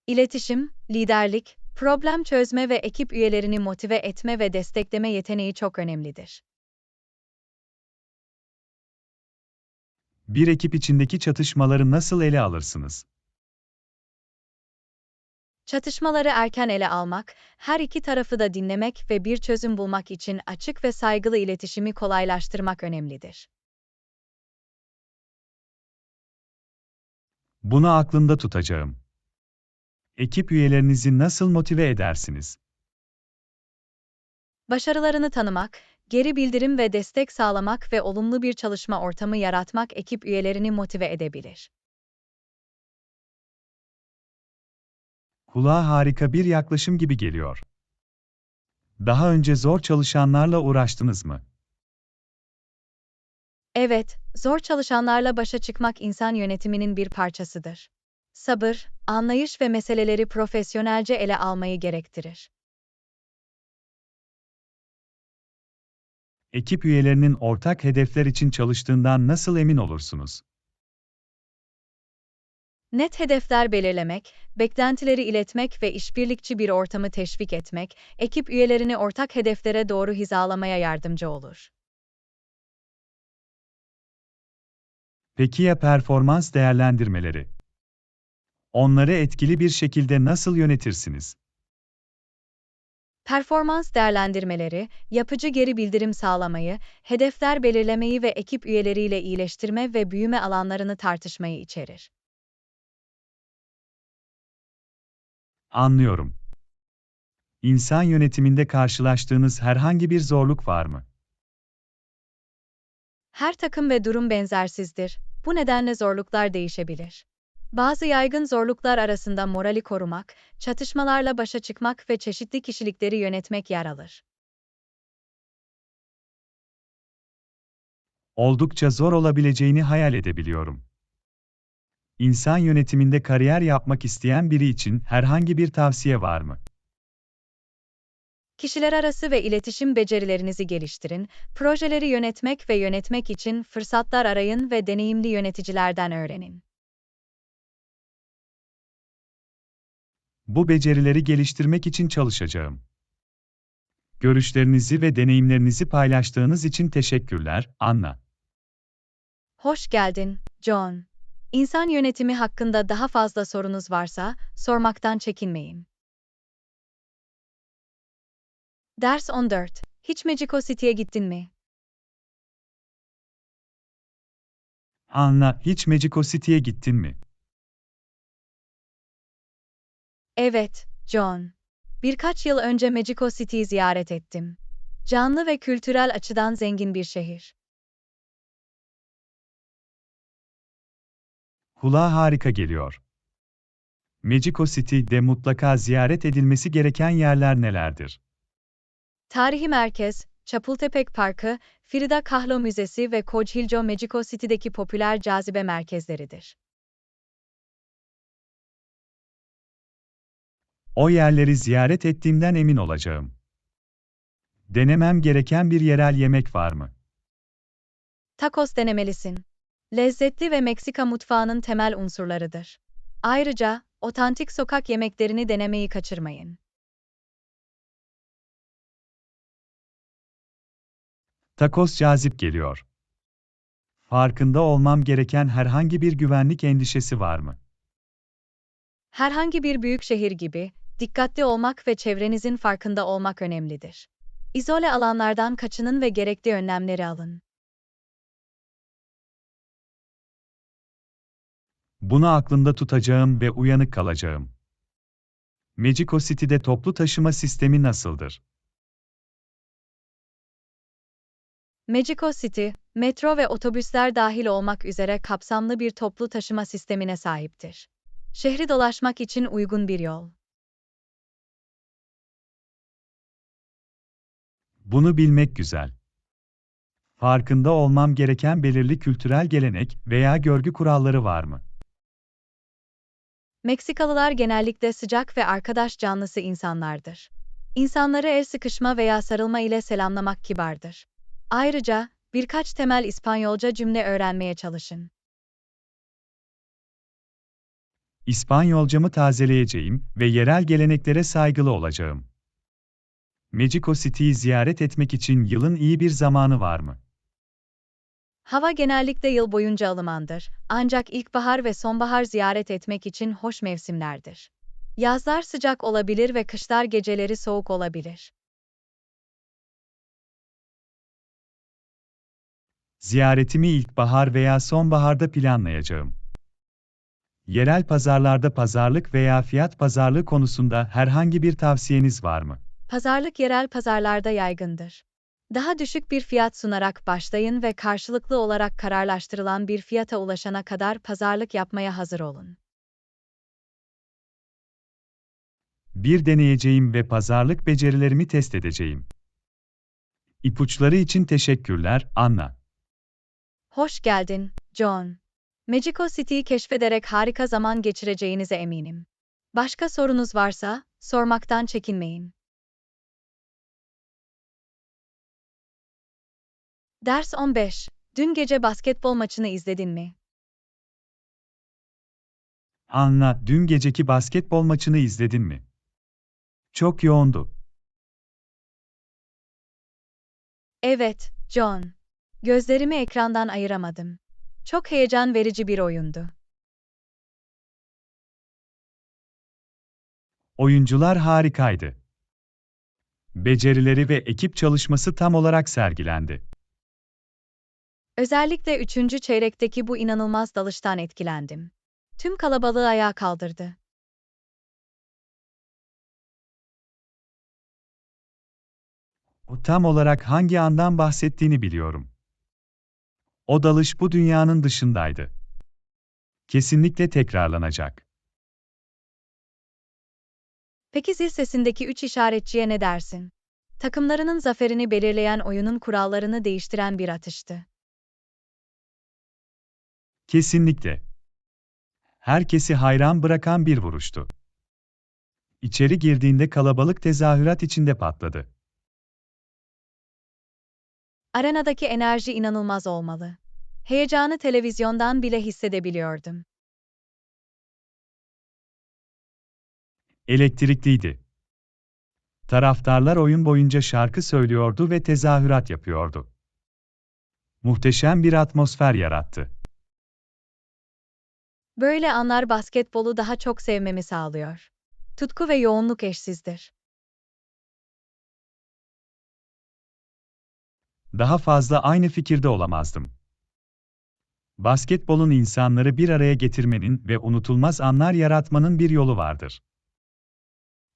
İletişim, liderlik, problem çözme ve ekip üyelerini motive etme ve destekleme yeteneği çok önemlidir. Bir ekip içindeki çatışmaları nasıl ele alırsınız? Çatışmaları erken ele almak, her iki tarafı da dinlemek ve bir çözüm bulmak için açık ve saygılı iletişimi kolaylaştırmak önemlidir. Bunu aklımda tutacağım. Ekip üyelerinizi nasıl motive edersiniz? Başarılarını tanımak, geri bildirim ve destek sağlamak ve olumlu bir çalışma ortamı yaratmak ekip üyelerini motive edebilir. Kulağa harika bir yaklaşım gibi geliyor. Daha önce zor çalışanlarla uğraştınız mı? Evet, zor çalışanlarla başa çıkmak insan yönetiminin bir parçasıdır. Sabır, anlayış ve meseleleri profesyonelce ele almayı gerektirir. Ekip üyelerinin ortak hedefler için çalıştığından nasıl emin olursunuz? Net hedefler belirlemek, beklentileri iletmek ve işbirlikçi bir ortamı teşvik etmek, ekip üyelerini ortak hedeflere doğru hizalamaya yardımcı olur. Peki ya performans değerlendirmeleri? Onları etkili bir şekilde nasıl yönetirsiniz? Performans değerlendirmeleri, yapıcı geri bildirim sağlamayı, hedefler belirlemeyi ve ekip üyeleriyle iyileştirme ve büyüme alanlarını tartışmayı içerir. Anlıyorum. İnsan yönetiminde karşılaştığınız herhangi bir zorluk var mı? Her takım ve durum benzersizdir. Bu nedenle zorluklar değişebilir. Bazı yaygın zorluklar arasında morali korumak, çatışmalarla başa çıkmak ve çeşitli kişilikleri yönetmek yer alır. Oldukça zor olabileceğini hayal edebiliyorum. İnsan yönetiminde kariyer yapmak isteyen biri için herhangi bir tavsiye var mı? Kişiler arası ve iletişim becerilerinizi geliştirin, projeleri yönetmek ve yönetmek için fırsatlar arayın ve deneyimli yöneticilerden öğrenin. Bu becerileri geliştirmek için çalışacağım. Görüşlerinizi ve deneyimlerinizi paylaştığınız için teşekkürler, Anna. Hoş geldin, John. İnsan yönetimi hakkında daha fazla sorunuz varsa, sormaktan çekinmeyin. Ders 14. Hiç Mexico City'ye gittin mi? Anna, hiç Mexico City'ye gittin mi? Evet, John. Birkaç yıl önce Mexico City'yi ziyaret ettim. Canlı ve kültürel açıdan zengin bir şehir. Kulağa harika geliyor. Mexico City'de mutlaka ziyaret edilmesi gereken yerler nelerdir? Tarihi merkez, Chapultepec Parkı, Frida Kahlo Müzesi ve Cojillo Mexico City'deki popüler cazibe merkezleridir. O yerleri ziyaret ettiğimden emin olacağım. Denemem gereken bir yerel yemek var mı? Tacos denemelisin. Lezzetli ve Meksika mutfağının temel unsurlarıdır. Ayrıca, otantik sokak yemeklerini denemeyi kaçırmayın. Tacos cazip geliyor. Farkında olmam gereken herhangi bir güvenlik endişesi var mı? Herhangi bir büyük şehir gibi, dikkatli olmak ve çevrenizin farkında olmak önemlidir. İzole alanlardan kaçının ve gerekli önlemleri alın. Bunu aklımda tutacağım ve uyanık kalacağım. Mexico City'de toplu taşıma sistemi nasıldır? Mexico City, metro ve otobüsler dahil olmak üzere kapsamlı bir toplu taşıma sistemine sahiptir. Şehri dolaşmak için uygun bir yol. Bunu bilmek güzel. Farkında olmam gereken belirli kültürel gelenek veya görgü kuralları var mı? Meksikalılar genellikle sıcak ve arkadaş canlısı insanlardır. İnsanları el sıkışma veya sarılma ile selamlamak kibardır. Ayrıca, birkaç temel İspanyolca cümle öğrenmeye çalışın. İspanyolcamı tazeleyeceğim ve yerel geleneklere saygılı olacağım. Mexico City'yi ziyaret etmek için yılın iyi bir zamanı var mı? Hava genellikle yıl boyunca ılımandır, ancak ilkbahar ve sonbahar ziyaret etmek için hoş mevsimlerdir. Yazlar sıcak olabilir ve kışlar geceleri soğuk olabilir. Ziyaretimi ilkbahar veya sonbaharda planlayacağım. Yerel pazarlarda pazarlık veya fiyat pazarlığı konusunda herhangi bir tavsiyeniz var mı? Pazarlık yerel pazarlarda yaygındır. Daha düşük bir fiyat sunarak başlayın ve karşılıklı olarak kararlaştırılan bir fiyata ulaşana kadar pazarlık yapmaya hazır olun. Bir deneyeceğim ve pazarlık becerilerimi test edeceğim. İpuçları için teşekkürler, Anna. Hoş geldin, John. Mexico City'yi keşfederek harika zaman geçireceğinize eminim. Başka sorunuz varsa, sormaktan çekinmeyin. Ders 15. Dün gece basketbol maçını izledin mi? Anna, dün geceki basketbol maçını izledin mi? Çok yoğundu. Evet, John. Gözlerimi ekrandan ayıramadım. Çok heyecan verici bir oyundu. Oyuncular harikaydı. Becerileri ve ekip çalışması tam olarak sergilendi. Özellikle üçüncü çeyrekteki bu inanılmaz dalıştan etkilendim. Tüm kalabalığı ayağa kaldırdı. O tam olarak hangi andan bahsettiğini biliyorum. O dalış bu dünyanın dışındaydı. Kesinlikle tekrarlanacak. Peki zil sesindeki üç işaretçiye ne dersin? Takımlarının zaferini belirleyen oyunun kurallarını değiştiren bir atıştı. Kesinlikle. Herkesi hayran bırakan bir vuruştu. İçeri girdiğinde kalabalık tezahürat içinde patladı. Arenadaki enerji inanılmaz olmalı. Heyecanı televizyondan bile hissedebiliyordum. Elektrikliydi. Taraftarlar oyun boyunca şarkı söylüyordu ve tezahürat yapıyordu. Muhteşem bir atmosfer yarattı. Böyle anlar basketbolu daha çok sevmemi sağlıyor. Tutku ve yoğunluk eşsizdir. Daha fazla aynı fikirde olamazdım. Basketbolun insanları bir araya getirmenin ve unutulmaz anlar yaratmanın bir yolu vardır.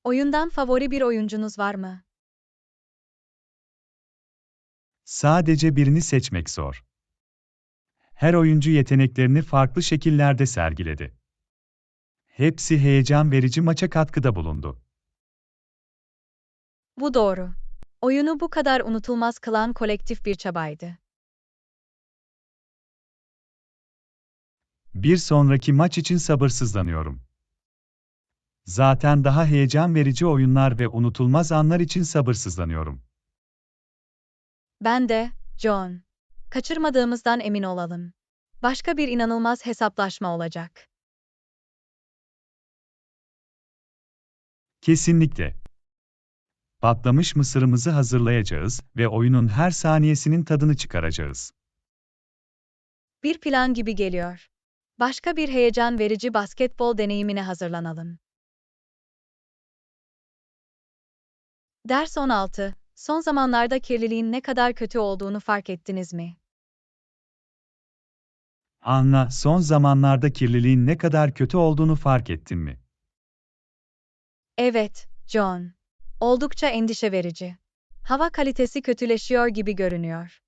Oyundan favori bir oyuncunuz var mı? Sadece birini seçmek zor. Her oyuncu yeteneklerini farklı şekillerde sergiledi. Hepsi heyecan verici maça katkıda bulundu. Bu doğru. Oyunu bu kadar unutulmaz kılan kolektif bir çabaydı. Bir sonraki maç için sabırsızlanıyorum. Zaten daha heyecan verici oyunlar ve unutulmaz anlar için sabırsızlanıyorum. Ben de, John. Kaçırmadığımızdan emin olalım. Başka bir inanılmaz hesaplaşma olacak. Kesinlikle. Patlamış mısırımızı hazırlayacağız ve oyunun her saniyesinin tadını çıkaracağız. Bir plan gibi geliyor. Başka bir heyecan verici basketbol deneyimine hazırlanalım. Ders 16. Son zamanlarda kirliliğin ne kadar kötü olduğunu fark ettiniz mi? Anna, son zamanlarda kirliliğin ne kadar kötü olduğunu fark ettin mi? Evet, John. Oldukça endişe verici. Hava kalitesi kötüleşiyor gibi görünüyor.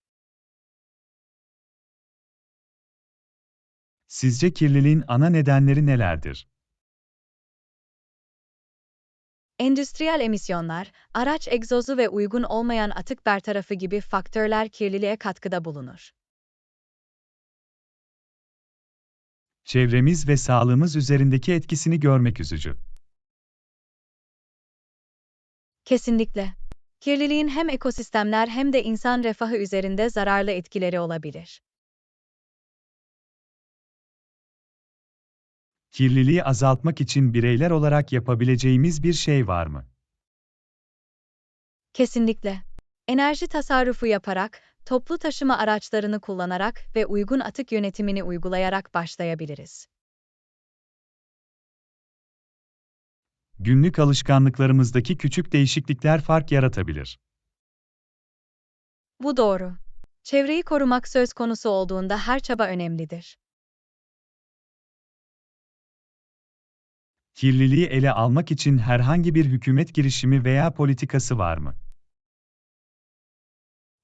Sizce kirliliğin ana nedenleri nelerdir? Endüstriyel emisyonlar, araç egzozu ve uygun olmayan atık bertarafı gibi faktörler kirliliğe katkıda bulunur. Çevremiz ve sağlığımız üzerindeki etkisini görmek üzücü. Kesinlikle. Kirliliğin hem ekosistemler hem de insan refahı üzerinde zararlı etkileri olabilir. Kirliliği azaltmak için bireyler olarak yapabileceğimiz bir şey var mı? Kesinlikle. Enerji tasarrufu yaparak, toplu taşıma araçlarını kullanarak ve uygun atık yönetimini uygulayarak başlayabiliriz. Günlük alışkanlıklarımızdaki küçük değişiklikler fark yaratabilir. Bu doğru. Çevreyi korumak söz konusu olduğunda her çaba önemlidir. Kirliliği ele almak için herhangi bir hükümet girişimi veya politikası var mı?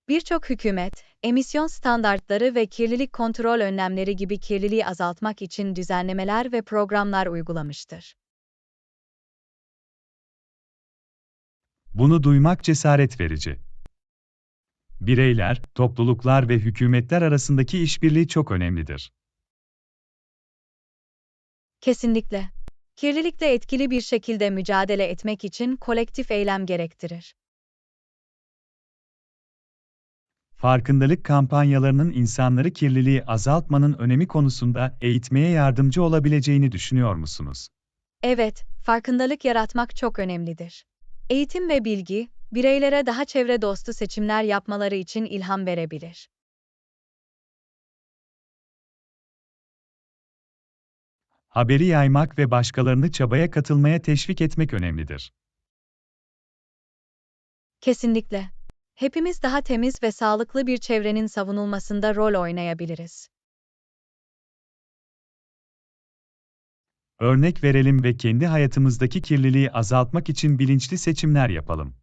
Birçok hükümet, emisyon standartları ve kirlilik kontrol önlemleri gibi kirliliği azaltmak için düzenlemeler ve programlar uygulamıştır. Bunu duymak cesaret verici. Bireyler, topluluklar ve hükümetler arasındaki işbirliği çok önemlidir. Kesinlikle. Kirlilikle etkili bir şekilde mücadele etmek için kolektif eylem gerektirir. Farkındalık kampanyalarının insanları kirliliği azaltmanın önemi konusunda eğitmeye yardımcı olabileceğini düşünüyor musunuz? Evet, farkındalık yaratmak çok önemlidir. Eğitim ve bilgi, bireylere daha çevre dostu seçimler yapmaları için ilham verebilir. Haberi yaymak ve başkalarını çabaya katılmaya teşvik etmek önemlidir. Kesinlikle. Hepimiz daha temiz ve sağlıklı bir çevrenin savunulmasında rol oynayabiliriz. Örnek verelim ve kendi hayatımızdaki kirliliği azaltmak için bilinçli seçimler yapalım.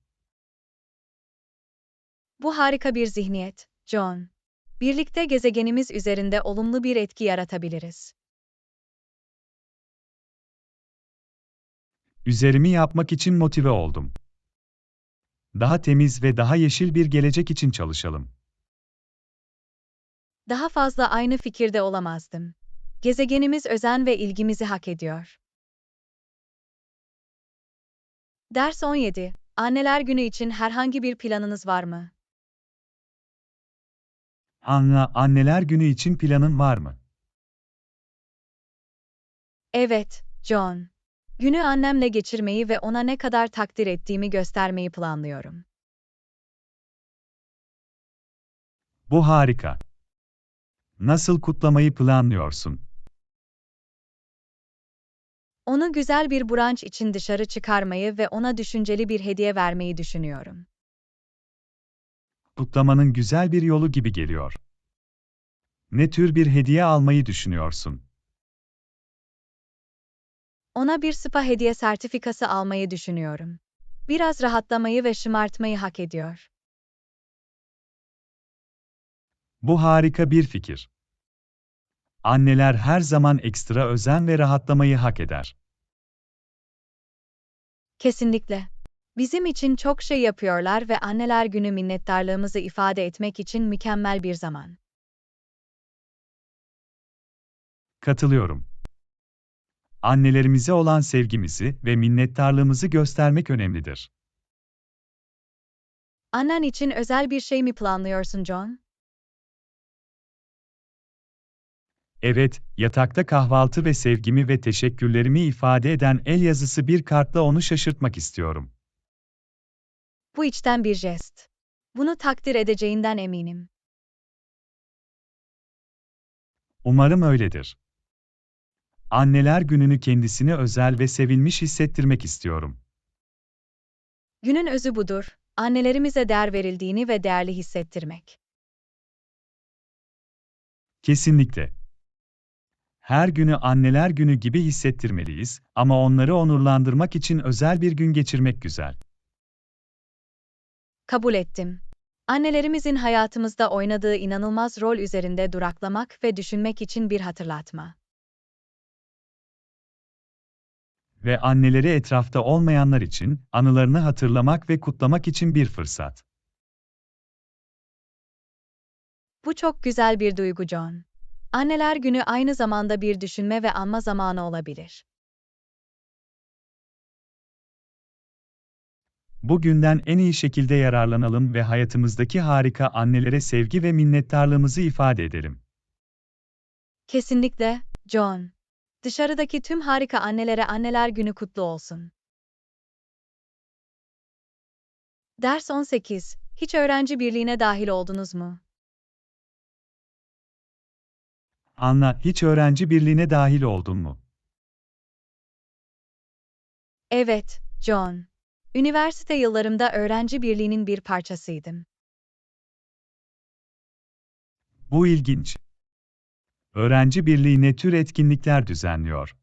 Bu harika bir zihniyet, John. Birlikte gezegenimiz üzerinde olumlu bir etki yaratabiliriz. Üzerimi yapmak için motive oldum. Daha temiz ve daha yeşil bir gelecek için çalışalım. Daha fazla aynı fikirde olamazdım. Gezegenimiz özen ve ilgimizi hak ediyor. Ders 17. Anneler Günü için herhangi bir planınız var mı? Anna, Anneler Günü için planın var mı? Evet, John. Günü annemle geçirmeyi ve ona ne kadar takdir ettiğimi göstermeyi planlıyorum. Bu harika. Nasıl kutlamayı planlıyorsun? Onu güzel bir brunch için dışarı çıkarmayı ve ona düşünceli bir hediye vermeyi düşünüyorum. Kutlamanın güzel bir yolu gibi geliyor. Ne tür bir hediye almayı düşünüyorsun? Ona bir spa hediye sertifikası almayı düşünüyorum. Biraz rahatlamayı ve şımartmayı hak ediyor. Bu harika bir fikir. Anneler her zaman ekstra özen ve rahatlamayı hak eder. Kesinlikle. Bizim için çok şey yapıyorlar ve Anneler Günü minnettarlığımızı ifade etmek için mükemmel bir zaman. Katılıyorum. Annelerimize olan sevgimizi ve minnettarlığımızı göstermek önemlidir. Annen için özel bir şey mi planlıyorsun, John? Evet, yatakta kahvaltı ve sevgimi ve teşekkürlerimi ifade eden el yazısı bir kartla onu şaşırtmak istiyorum. Bu içten bir jest. Bunu takdir edeceğinden eminim. Umarım öyledir. Anneler Günü'nü kendisine özel ve sevilmiş hissettirmek istiyorum. Günün özü budur. Annelerimize değer verildiğini ve değerli hissettirmek. Kesinlikle. Her günü Anneler Günü gibi hissettirmeliyiz ama onları onurlandırmak için özel bir gün geçirmek güzel. Kabul ettim. Annelerimizin hayatımızda oynadığı inanılmaz rol üzerinde duraklamak ve düşünmek için bir hatırlatma. Ve anneleri etrafta olmayanlar için anılarını hatırlamak ve kutlamak için bir fırsat. Bu çok güzel bir duygu John. Anneler Günü aynı zamanda bir düşünme ve anma zamanı olabilir. Bugünden en iyi şekilde yararlanalım ve hayatımızdaki harika annelere sevgi ve minnettarlığımızı ifade edelim. Kesinlikle, John. Dışarıdaki tüm harika annelere Anneler Günü kutlu olsun. Ders 18. Hiç öğrenci birliğine dahil oldunuz mu? Anla, hiç öğrenci birliğine dahil oldun mu? Evet, John. Üniversite yıllarımda öğrenci birliğinin bir parçasıydım. Bu ilginç. Öğrenci birliği ne tür etkinlikler düzenliyor?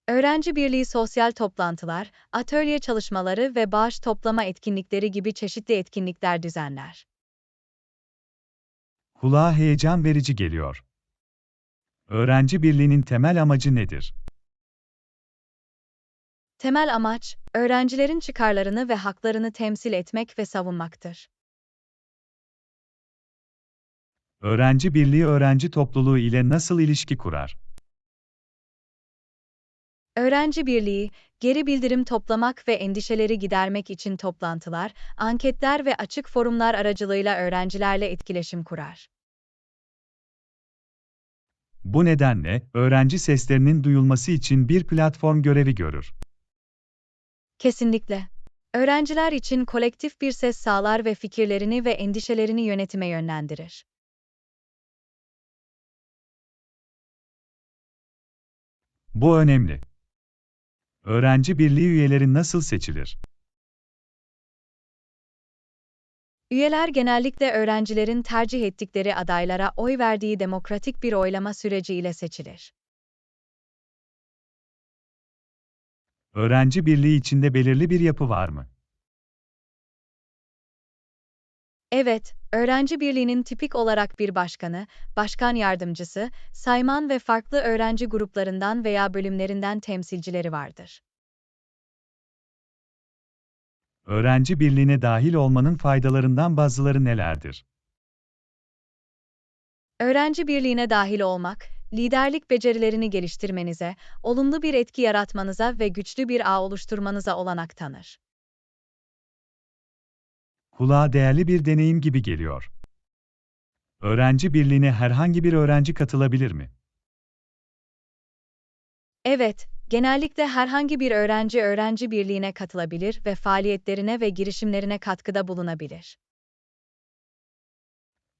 Öğrenci birliği sosyal toplantılar, atölye çalışmaları ve bağış toplama etkinlikleri gibi çeşitli etkinlikler düzenler. Kulağa heyecan verici geliyor. Öğrenci birliğinin temel amacı nedir? Temel amaç, öğrencilerin çıkarlarını ve haklarını temsil etmek ve savunmaktır. Öğrenci birliği öğrenci topluluğu ile nasıl ilişki kurar? Öğrenci birliği, geri bildirim toplamak ve endişeleri gidermek için toplantılar, anketler ve açık forumlar aracılığıyla öğrencilerle etkileşim kurar. Bu nedenle, öğrenci seslerinin duyulması için bir platform görevi görür. Kesinlikle. Öğrenciler için kolektif bir ses sağlar ve fikirlerini ve endişelerini yönetime yönlendirir. Bu önemli. Öğrenci birliği üyeleri nasıl seçilir? Üyeler genellikle öğrencilerin tercih ettikleri adaylara oy verdiği demokratik bir oylama süreci ile seçilir. Öğrenci birliği içinde belirli bir yapı var mı? Evet, öğrenci birliğinin tipik olarak bir başkanı, başkan yardımcısı, sayman ve farklı öğrenci gruplarından veya bölümlerinden temsilcileri vardır. Öğrenci birliğine dahil olmanın faydalarından bazıları nelerdir? Öğrenci birliğine dahil olmak, liderlik becerilerini geliştirmenize, olumlu bir etki yaratmanıza ve güçlü bir ağ oluşturmanıza olanak tanır. Kulağa değerli bir deneyim gibi geliyor. Öğrenci birliğine herhangi bir öğrenci katılabilir mi? Evet, genellikle herhangi bir öğrenci birliğine katılabilir ve faaliyetlerine ve girişimlerine katkıda bulunabilir.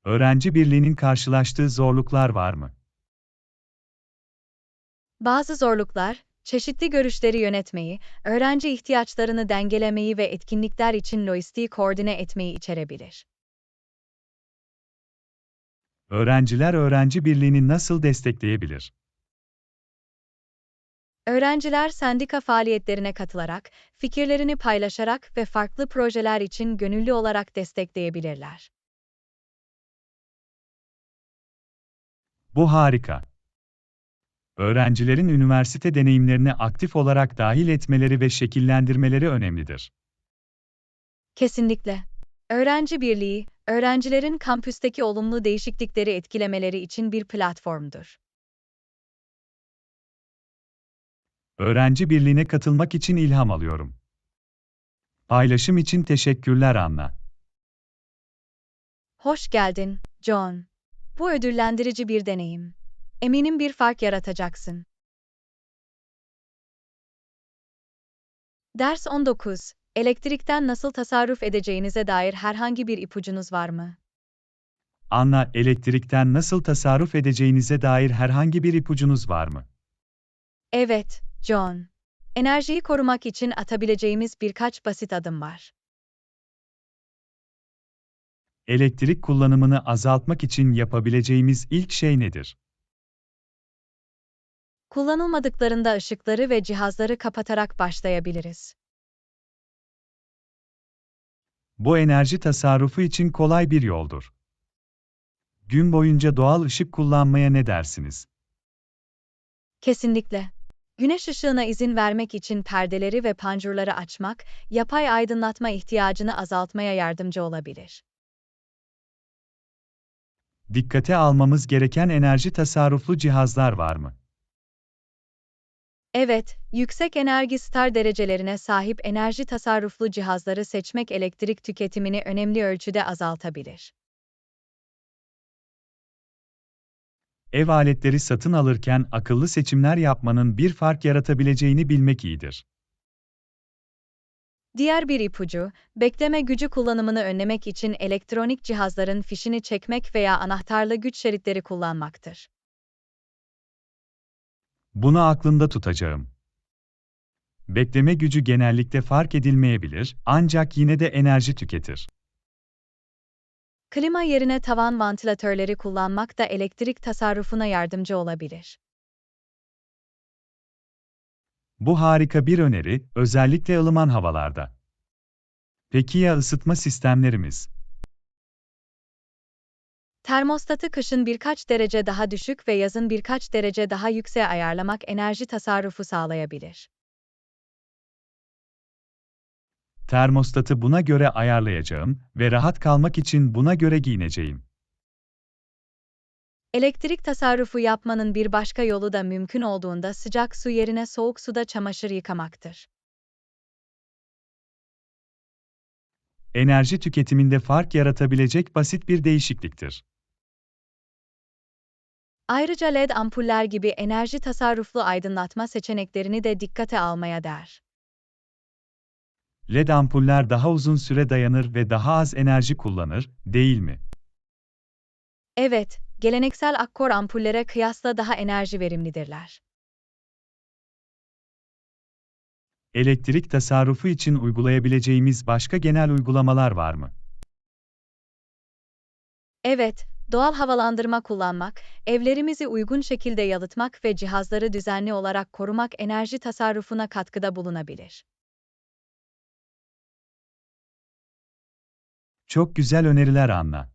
Öğrenci birliğinin karşılaştığı zorluklar var mı? Bazı zorluklar, çeşitli görüşleri yönetmeyi, öğrenci ihtiyaçlarını dengelemeyi ve etkinlikler için lojistiği koordine etmeyi içerebilir. Öğrenciler öğrenci birliğini nasıl destekleyebilir? Öğrenciler sendika faaliyetlerine katılarak, fikirlerini paylaşarak ve farklı projeler için gönüllü olarak destekleyebilirler. Bu harika. Öğrencilerin üniversite deneyimlerine aktif olarak dahil etmeleri ve şekillendirmeleri önemlidir. Kesinlikle. Öğrenci birliği, öğrencilerin kampüsteki olumlu değişiklikleri etkilemeleri için bir platformdur. Öğrenci birliğine katılmak için ilham alıyorum. Paylaşım için teşekkürler Anna. Hoş geldin, John. Bu ödüllendirici bir deneyim. Eminim bir fark yaratacaksın. Ders 19. Elektrikten nasıl tasarruf edeceğinize dair herhangi bir ipucunuz var mı? Anna, elektrikten nasıl tasarruf edeceğinize dair herhangi bir ipucunuz var mı? Evet, John. Enerjiyi korumak için atabileceğimiz birkaç basit adım var. Elektrik kullanımını azaltmak için yapabileceğimiz ilk şey nedir? Kullanılmadıklarında ışıkları ve cihazları kapatarak başlayabiliriz. Bu enerji tasarrufu için kolay bir yoldur. Gün boyunca doğal ışık kullanmaya ne dersiniz? Kesinlikle. Güneş ışığına izin vermek için perdeleri ve panjurları açmak, yapay aydınlatma ihtiyacını azaltmaya yardımcı olabilir. Dikkate almamız gereken enerji tasarruflu cihazlar var mı? Evet, yüksek enerji star derecelerine sahip enerji tasarruflu cihazları seçmek elektrik tüketimini önemli ölçüde azaltabilir. Ev aletleri satın alırken akıllı seçimler yapmanın bir fark yaratabileceğini bilmek iyidir. Diğer bir ipucu, bekleme gücü kullanımını önlemek için elektronik cihazların fişini çekmek veya anahtarlı güç şeritleri kullanmaktır. Bunu aklımda tutacağım. Bekleme gücü genellikle fark edilmeyebilir, ancak yine de enerji tüketir. Klima yerine tavan vantilatörleri kullanmak da elektrik tasarrufuna yardımcı olabilir. Bu harika bir öneri, özellikle ılıman havalarda. Peki ya ısıtma sistemlerimiz? Termostatı kışın birkaç derece daha düşük ve yazın birkaç derece daha yükseğe ayarlamak enerji tasarrufu sağlayabilir. Termostatı buna göre ayarlayacağım ve rahat kalmak için buna göre giyineceğim. Elektrik tasarrufu yapmanın bir başka yolu da mümkün olduğunda sıcak su yerine soğuk suda çamaşır yıkamaktır. Enerji tüketiminde fark yaratabilecek basit bir değişikliktir. Ayrıca LED ampuller gibi enerji tasarruflu aydınlatma seçeneklerini de dikkate almaya değer. LED ampuller daha uzun süre dayanır ve daha az enerji kullanır, değil mi? Evet, geleneksel akkor ampullere kıyasla daha enerji verimlidirler. Elektrik tasarrufu için uygulayabileceğimiz başka genel uygulamalar var mı? Evet, doğal havalandırma kullanmak, evlerimizi uygun şekilde yalıtmak ve cihazları düzenli olarak korumak enerji tasarrufuna katkıda bulunabilir. Çok güzel öneriler Anna.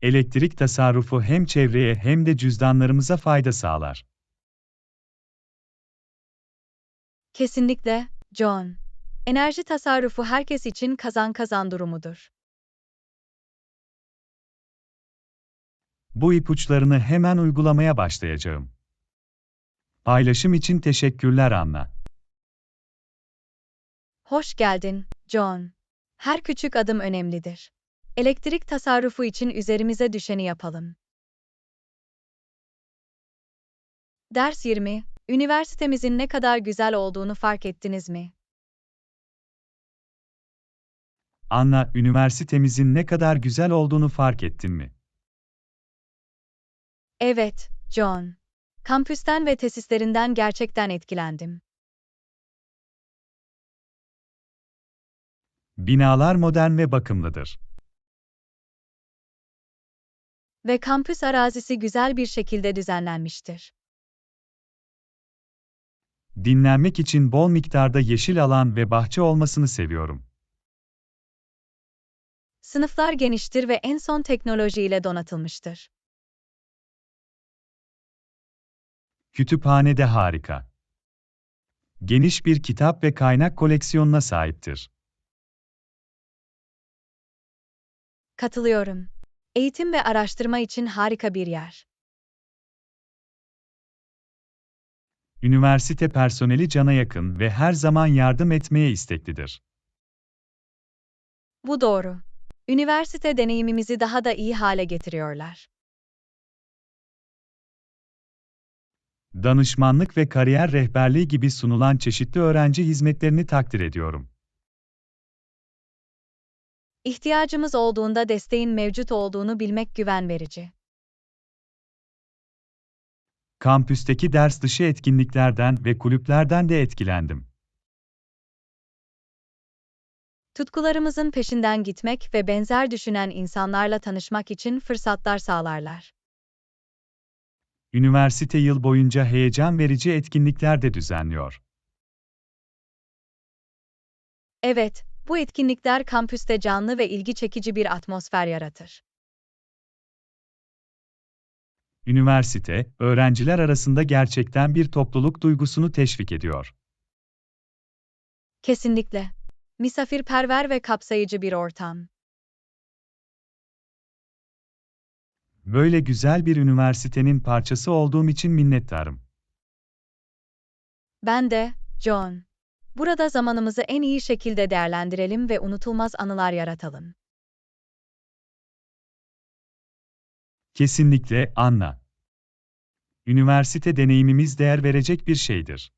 Elektrik tasarrufu hem çevreye hem de cüzdanlarımıza fayda sağlar. Kesinlikle, John. Enerji tasarrufu herkes için kazan-kazan durumudur. Bu ipuçlarını hemen uygulamaya başlayacağım. Paylaşım için teşekkürler Anna. Hoş geldin, John. Her küçük adım önemlidir. Elektrik tasarrufu için üzerimize düşeni yapalım. Ders 20. Üniversitemizin ne kadar güzel olduğunu fark ettiniz mi? Anna, üniversitemizin ne kadar güzel olduğunu fark ettin mi? Evet, John. Kampüsten ve tesislerinden gerçekten etkilendim. Binalar modern ve bakımlıdır. Ve kampüs arazisi güzel bir şekilde düzenlenmiştir. Dinlenmek için bol miktarda yeşil alan ve bahçe olmasını seviyorum. Sınıflar geniştir ve en son teknolojiyle donatılmıştır. Kütüphane de harika. Geniş bir kitap ve kaynak koleksiyonuna sahiptir. Katılıyorum. Eğitim ve araştırma için harika bir yer. Üniversite personeli cana yakın ve her zaman yardım etmeye isteklidir. Bu doğru. Üniversite deneyimimizi daha da iyi hale getiriyorlar. Danışmanlık ve kariyer rehberliği gibi sunulan çeşitli öğrenci hizmetlerini takdir ediyorum. İhtiyacımız olduğunda desteğin mevcut olduğunu bilmek güven verici. Kampüsteki ders dışı etkinliklerden ve kulüplerden de etkilendim. Tutkularımızın peşinden gitmek ve benzer düşünen insanlarla tanışmak için fırsatlar sağlarlar. Üniversite yıl boyunca heyecan verici etkinlikler de düzenliyor. Evet, bu etkinlikler kampüste canlı ve ilgi çekici bir atmosfer yaratır. Üniversite, öğrenciler arasında gerçekten bir topluluk duygusunu teşvik ediyor. Kesinlikle. Misafirperver ve kapsayıcı bir ortam. Böyle güzel bir üniversitenin parçası olduğum için minnettarım. Ben de, John. Burada zamanımızı en iyi şekilde değerlendirelim ve unutulmaz anılar yaratalım. Kesinlikle, Anna. Üniversite deneyimimiz değer verecek bir şeydir.